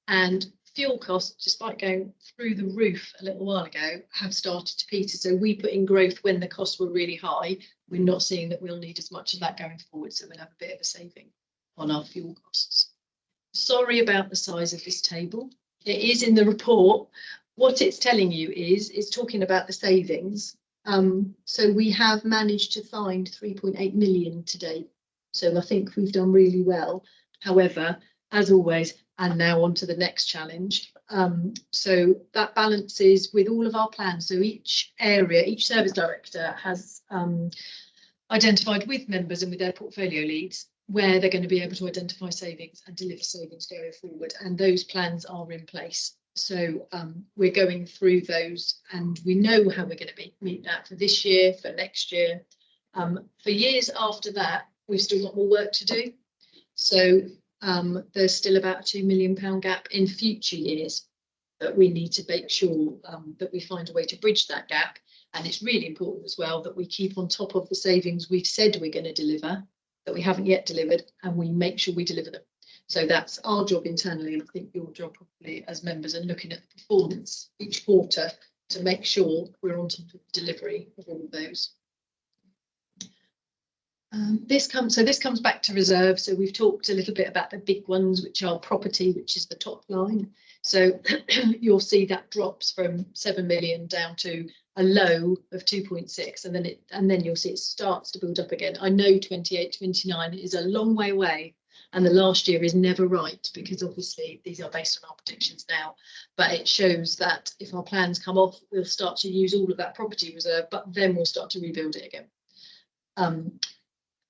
And fuel costs, despite going through the roof a little while ago, have started to peter. So we put in growth when the costs were really high. We're not seeing that we'll need as much of that going forward. So we'll have a bit of a saving on our fuel costs. Sorry about the size of this table. It is in the report. What it's telling you is it's talking about the savings. So we have managed to find 3.8 million to date. So I think we've done really well. However, as always, and now on to the next challenge. So that balances with all of our plans. So each area, each service director has identified with members and with their portfolio leads where they're going to be able to identify savings and deliver savings going forward. And those plans are in place. So we're going through those and we know how we're going to meet that for this year, for next year. For years after that, we've still got more work to do. So there's still about a £2 million gap in future years that we need to make sure that we find a way to bridge that gap. And it's really important as well that we keep on top of the savings we've said we're going to deliver, that we haven't yet delivered, and we make sure we deliver them. So that's our job internally, and I think your job probably as members are looking at the performance each quarter to make sure we're on top of the delivery of all of those. This comes back to reserve. So we've talked a little bit about the big ones, which are property, which is the top line. So you'll see that drops from 7 million down to a low of 2.6, and then you'll see it starts to build up again. I know 28, 29 is a long way away, and the last year is never right because obviously these are based on our predictions now. But it shows that if our plans come off, we'll start to use all of that property reserve, but then we'll start to rebuild it again.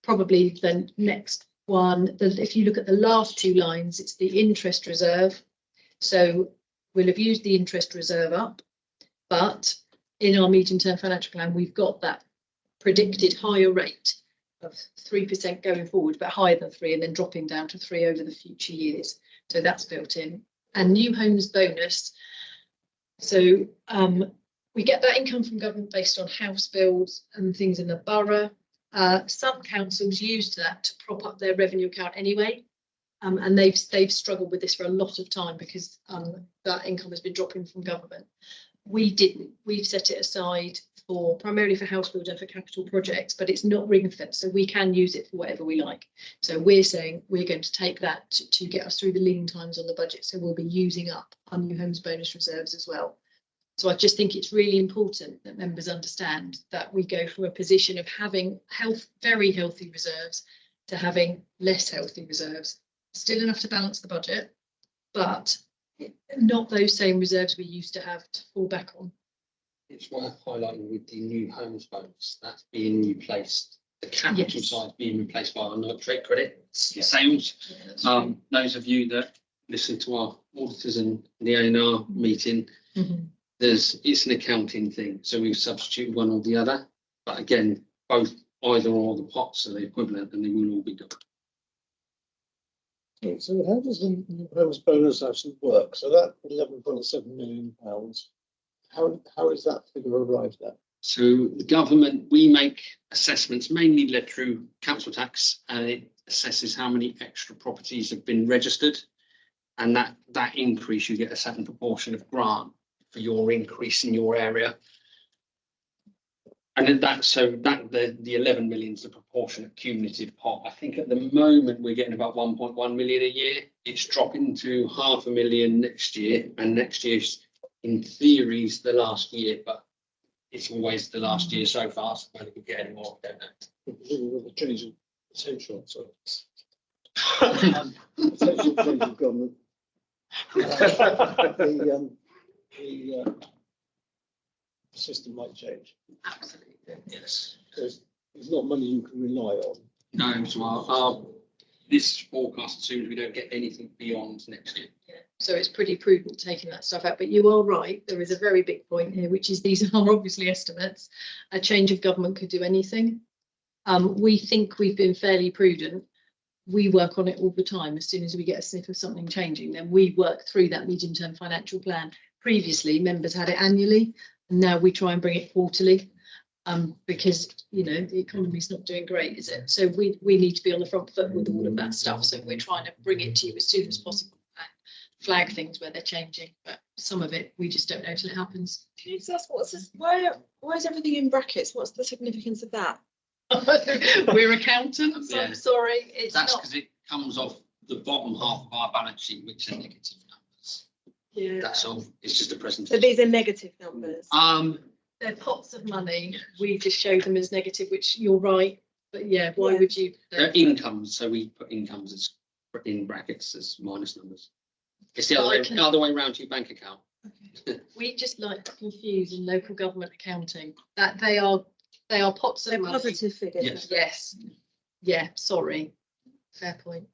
Probably the next one, if you look at the last two lines, it's the interest reserve. So we'll have used the interest reserve up, but in our medium-term financial plan, we've got that predicted higher rate of 3% going forward, but higher than 3, and then dropping down to 3 over the future years. So that's built in. And new homes bonus. So we get that income from government based on house builds and things in the borough. Some councils used that to prop up their revenue account anyway, and they've struggled with this for a lot of time because that income has been dropping from government. We didn't. We've set it aside for primarily for house build and for capital projects, but it's not ring fenced, so we can use it for whatever we like. So we're saying we're going to take that to get us through the lean times on the budget. So we'll be using up our new homes bonus reserves as well. So I just think it's really important that members understand that we go from a position of having very healthy reserves to having less healthy reserves. Still enough to balance the budget, but not those same reserves we used to have to fall back on. it's worth highlighting with the new homes bonus, that's being replaced. The capital Yes. side being replaced by our no trade credit sales. Those of you that listen to our auditors and the A&R meeting, Mhm. it's an accounting thing. So we've substituted one or the other. But again, both either or the pots are the equivalent and they will all be done. Okay, so how does the homes bonus actually work? So that £11.7 million, how is that figure arrived at? So the government, we make assessments mainly led through council tax, and it assesses how many extra properties have been registered. And that increase, you get a certain proportion of grant for your increase in your area. And then the 11 million is the proportionate cumulative pot. I think at the moment we're getting about 1.1 million a year. It's dropping to 500,000 next year, and next year's in theory is the last year, but it's always the last year so far. So whether we get any more, I don't know. With the change of potential, so potential change of government. The system might change. Absolutely, yes. Because it's not money you can rely on. No, so our this forecast assumes we don't get anything beyond next year. Yeah. So it's pretty prudent taking that stuff out, but you are right, there is a very big point here, which is these are obviously estimates. A change of government could do anything. We think we've been fairly prudent. We work on it all the time. As soon as we get a sniff of something changing, then we work through that medium-term financial plan. Previously, members had it annually, and now we try and bring it quarterly. Because the economy's not doing great, is it? So we need to be on the front foot with all of that stuff. So we're trying to bring it to you as soon as possible and flag things where they're changing. But some of it we just don't know till it happens. Can you just ask what's this? Why is everything in brackets? What's the significance of that? We're accountants. Yeah. I'm sorry, it's That's not. because it comes off the bottom half of our balance sheet, which are negative numbers. Yeah. That's all. It's just a So presentation. these are negative numbers. They're pots of money. We just show them as negative, which you're right. But yeah, why Yeah. would you? They're incomes, so we put incomes as in brackets as minus numbers. It's the other way around to your bank account. We just like to confuse in local government accounting that they are pots of They're money. positive figures. Yes. Yes. Yeah, sorry. Fair point.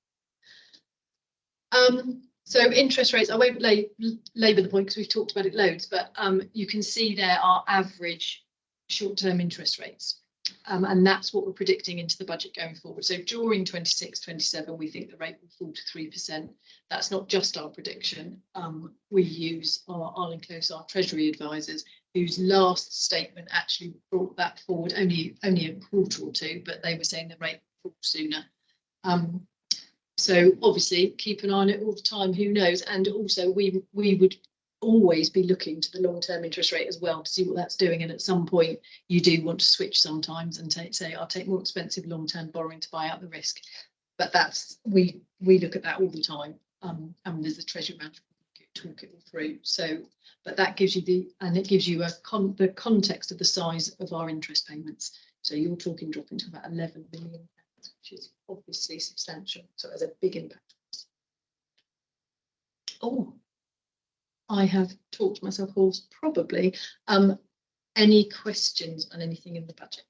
So interest rates, I won't labour the point because we've talked about it loads, but you can see there are average short-term interest rates. And that's what we're predicting into the budget going forward. So during 26-27, we think the rate will fall to 3%. That's not just our prediction. We use our Treasury advisors, whose last statement actually brought that forward only a quarter or two, but they were saying the rate would fall sooner. So obviously keep an eye on it all the time, who knows? And also we would always be looking to the long-term interest rate as well to see what that's doing. And at some point you do want to switch sometimes and say, I'll take more expensive long-term borrowing to buy out the risk. But that's, we look at that all the time. And there's a treasury manager talk it all through. So, but that gives you it gives you the context of the size of our interest payments. So you're talking dropping to about 11 million. Which is obviously substantial, so it has a big impact. Oh, I have talked myself hoarse, probably. Any questions on anything in the budget?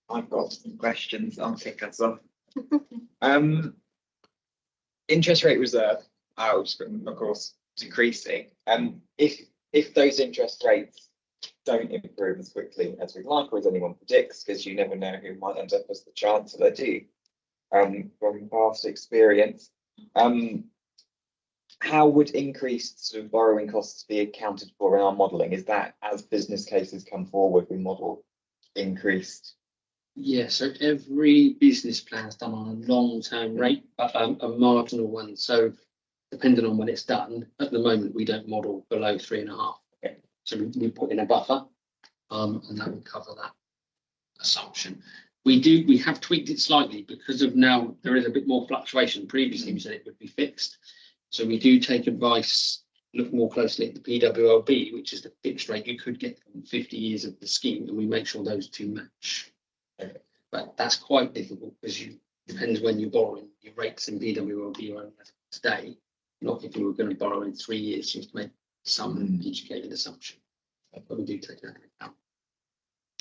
I've got some questions. I'll kick us off. Interest rate reserve, which is of course decreasing. If those interest rates don't improve as quickly as we'd like or as anyone predicts, because you never know who might end up as the Chancellor from past experience, how would increased sort of borrowing costs be accounted for in our modelling? Is that as business cases come forward, we model increased? Yeah, so every business plan is done on a long-term rate, but a marginal one. So depending on when it's done, at the moment we don't model below 3.5. Okay. So we put in a buffer, and that would cover that assumption. We have tweaked it slightly because of now there is a bit more fluctuation. Previously we said it would be fixed. So we do take advice, look more closely at the PWLB, which is the fixed rate you could get from 50 years of the scheme, and we make sure those two match. Okay. But that's quite difficult because depends when you're borrowing. Your rates in PWLB are only as of today, not if we were going to borrow in 3 years, you have to make some educated assumption. But we do take that into account.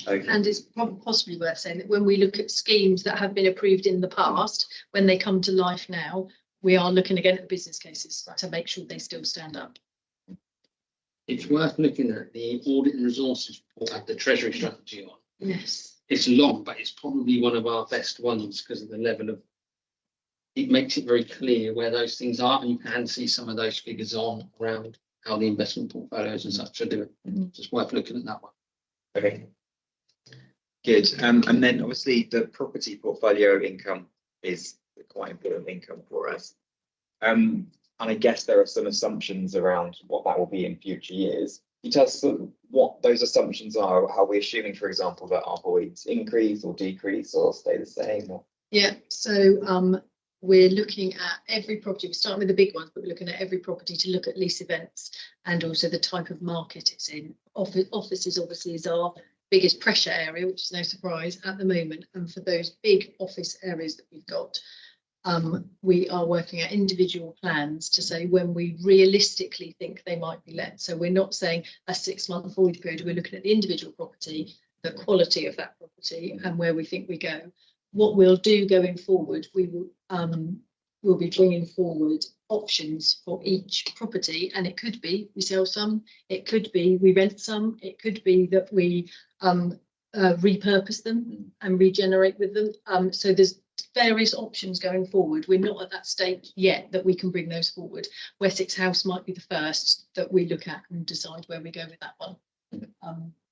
Okay. And it's possibly worth saying that when we look at schemes that have been approved in the past, when they come to life now, we are looking again at the business cases to make sure they still stand up. It's worth looking at the audit and resources report at the Treasury strategy on. Yes. It's long, but it's probably one of our best ones because of the level of, it makes it very clear where those things are, and you can see some of those figures on around how the investment portfolios and such are doing. It's worth looking at that one. Okay. Good. And then obviously the property portfolio income is quite important income for us. And I guess there are some assumptions around what that will be in future years. Can you tell us what those assumptions are? How we're assuming, for example, that our voids increase or decrease or stay the same? Or... Yeah, so we're looking at every property. We're starting with the big ones, but we're looking at every property to look at lease events and also the type of market it's in. Offices obviously is our biggest pressure area, which is no surprise at the moment. And for those big office areas that we've got, we are working at individual plans to say when we realistically think they might be let. So we're not saying a 6-month void period. We're looking at the individual property, the quality of that property, and where we think we go. What we'll do going forward, we will we'll be bringing forward options for each property, and it could be we sell some, it could be we rent some, it could be that we repurpose them and regenerate with them. So there's various options going forward. We're not at that stage yet that we can bring those forward. Wessex House might be the first that we look at and decide where we go with that one.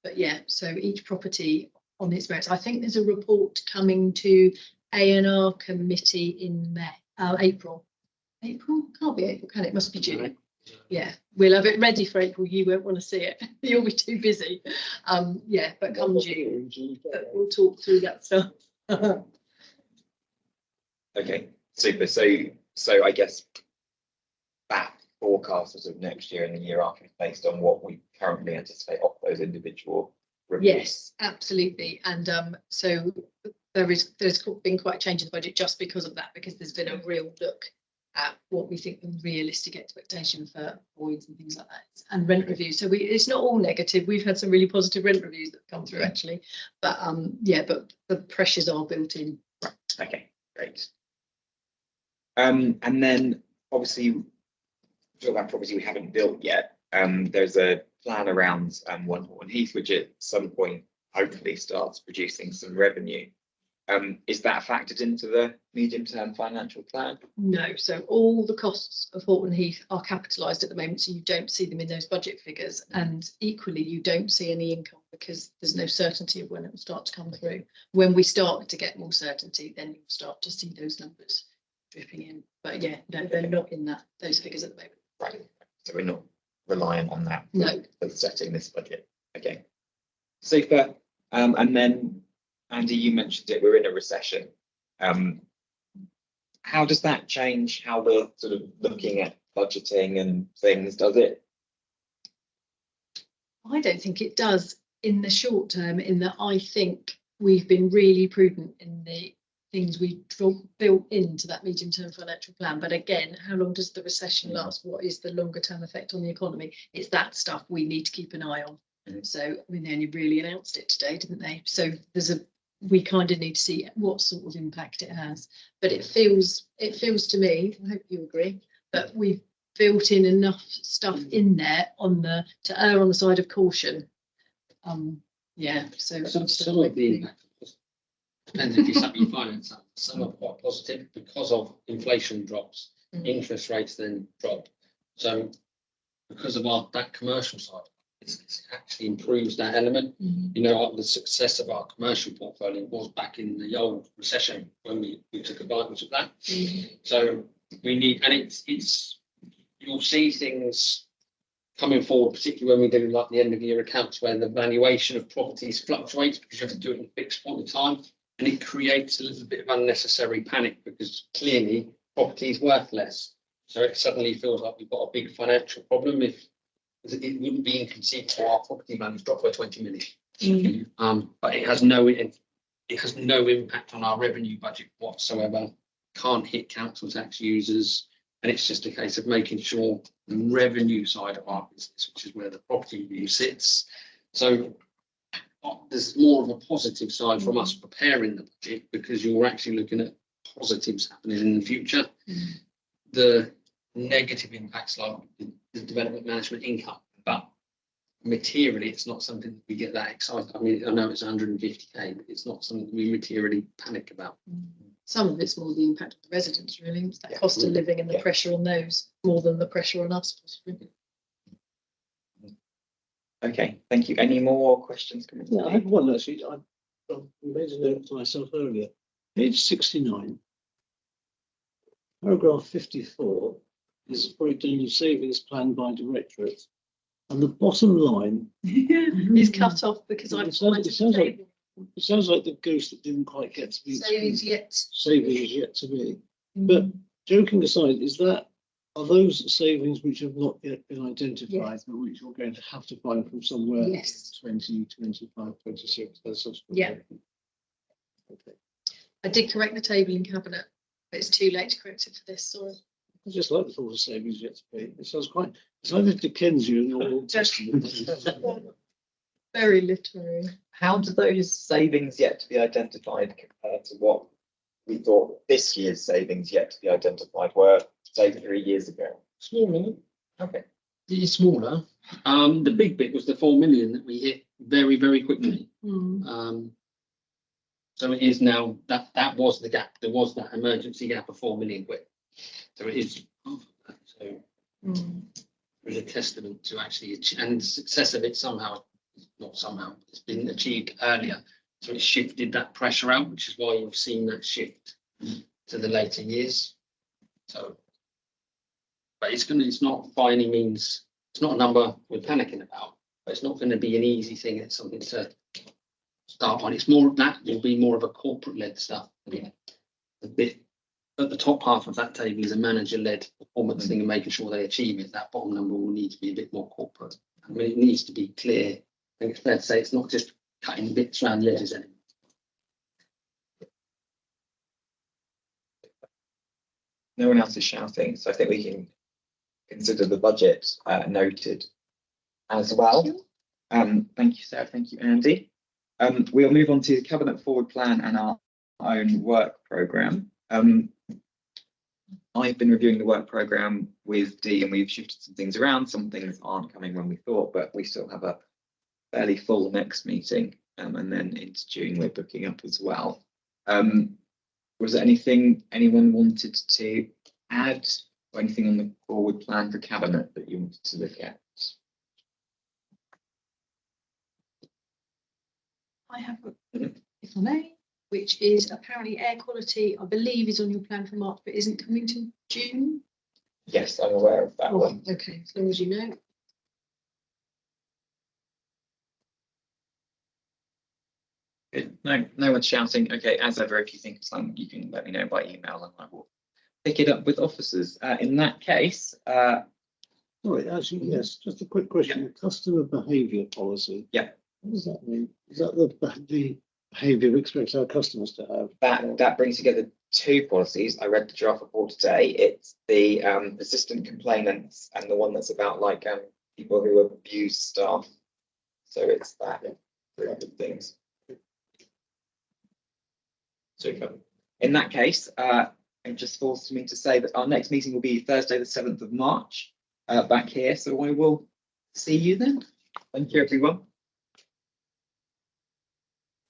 But yeah, so each property on its merits. I think there's a report coming to A&R committee in April. April? Can't be April, can it? Must be June. Yeah, we'll have it ready for April. You won't want to see it. You'll be too busy. Yeah, but come June, we'll talk through that stuff. Okay, super. So I guess that forecast as of next year and the year after is based on what we currently anticipate off those individual reviews. Yes, absolutely. And so there's been quite a change in the budget just because of that, because there's been a real look at what we think the realistic expectation for voids and things like that, and rent reviews. So it's not all negative. We've had some really positive rent reviews that come through actually, but yeah, but the pressures are built in. Right. Okay, great. And then obviously talk about property we haven't built yet. There's a plan around One Horton Heath, which at some point hopefully starts producing some revenue. Is that factored into the medium-term financial plan? No, so all the costs of Horton Heath are capitalised at the moment, so you don't see them in those budget figures, and equally you don't see any income because there's no certainty of when it will start to come through. When we start to get more certainty, then you'll start to see those numbers dripping in. But yeah, no, they're not in those figures at the moment. Right, so we're not reliant on that for setting this budget. Okay, super. And then Andy, you mentioned it, we're in a recession. How does that change how we're sort of looking at budgeting and things? Does it? I don't think it does in the short term, in that I think we've been really prudent in the things we built into that medium-term financial plan. But again, how long does the recession last? What is the longer-term effect on the economy? It's that stuff we need to keep an eye on. So, I mean, they only really announced it today, didn't they? So we kind of need to see what sort of impact it has. But it feels to me, I hope you agree, that we've built in enough stuff in there to err on the side of caution. Yeah, so some of the impact depends if you something you finance. Some are quite positive because of inflation drops, interest rates then drop. So because of that commercial side, it actually improves that element. You know, the success of our commercial portfolio was back in the old recession when we took advantage of that. So we need, and it's you'll see things coming forward, particularly when we do like the end of year accounts, where the valuation of properties fluctuates because you have to do it in a fixed point of time, and it creates a little bit of unnecessary panic because clearly property is worth less. So it suddenly feels like we've got a big financial problem. If it wouldn't be inconceivable our property values drop by 20 million. But it has no impact on our revenue budget whatsoever. Can't hit council tax users. And it's just a case of making sure the revenue side of our business, which is where the property review sits. So there's more of a positive side from us preparing the budget, because you're actually looking at positives happening in the future. The negative impacts like the development management income, but materially it's not something that we get that excited. I mean, I know it's 150k, but it's not something we materially panic about. Some of it's more the impact of the residents, really. It's that cost of living and the pressure on those more than the pressure on us. Possibly. Okay, thank you. Any more questions? Yeah, I had one actually. I made a note to myself earlier. Page 69, paragraph 54 is a breakdown of savings plan by directorate. And the bottom line It's cut off because I've it sounds like the ghost that didn't quite get to be savings yet. savings yet to be. But joking aside, are those savings which have not yet been identified, but which you're going to have to find from somewhere? Yes. 20, 25, 26. That's Yeah. Okay. I did correct the table in cabinet, but it's too late to correct it for this. Sorry. I just like the thought of savings yet to be. It sounds quite. It's either Dickensian or Old Testament. Very literary. How do those savings yet to be identified compare to what we thought this year's savings yet to be identified were, say, 3 years ago? Smaller. Okay. It is smaller. The big bit was the 4 million that we hit very, very quickly. So it is now that was the gap. There was that emergency gap of 4 million quid. So it is. So it was a testament to actually and the success of it somehow, not somehow, it's been achieved earlier. So it shifted that pressure out, which is why you've seen that shift to the later years. So, but it's not by any means, it's not a number we're panicking about, but it's not going to be an easy thing. It's something to start on. It's more of that, will be more of a corporate led stuff. Yeah. A bit at the top half of that table is a manager led performance thing and making sure they achieve it. That bottom number will need to be a bit more corporate. I mean, it needs to be clear. I think it's fair to say it's not just cutting bits around the edges anymore. No one else is shouting, so I think we can consider the budget noted as well. Thank you, Sarah. Thank you, Andy. We'll move on to the cabinet forward plan and our own work programme. I've been reviewing the work programme with Dee, and we've shifted some things around. Some things aren't coming when we thought, but we still have a fairly full next meeting, and then into June we're booking up as well. Was there anything anyone wanted to add, or anything on the forward plan for cabinet that you wanted to look at? I have, if I may, which is apparently air quality, I believe, is on your plan for March, but isn't coming to June. Yes, I'm aware of that one. Okay, as long as you know. Good. No one's shouting. Okay, as ever, if you think of something, you can let me know by email, and I will pick it up with officers. In that case, Sorry, actually, yes. Just a quick question. Yeah. Customer behaviour policy. Yeah. What does that mean? Is that the behaviour we expect our customers to have? that brings together two policies. I read the draft report today. It's the persistent complainants and the one that's about like people who abuse staff. So it's that group of things. Super. In that case, it just falls to me to say that our next meeting will be Thursday, the 7th of March, back here. So I will see you then. Thank you, everyone.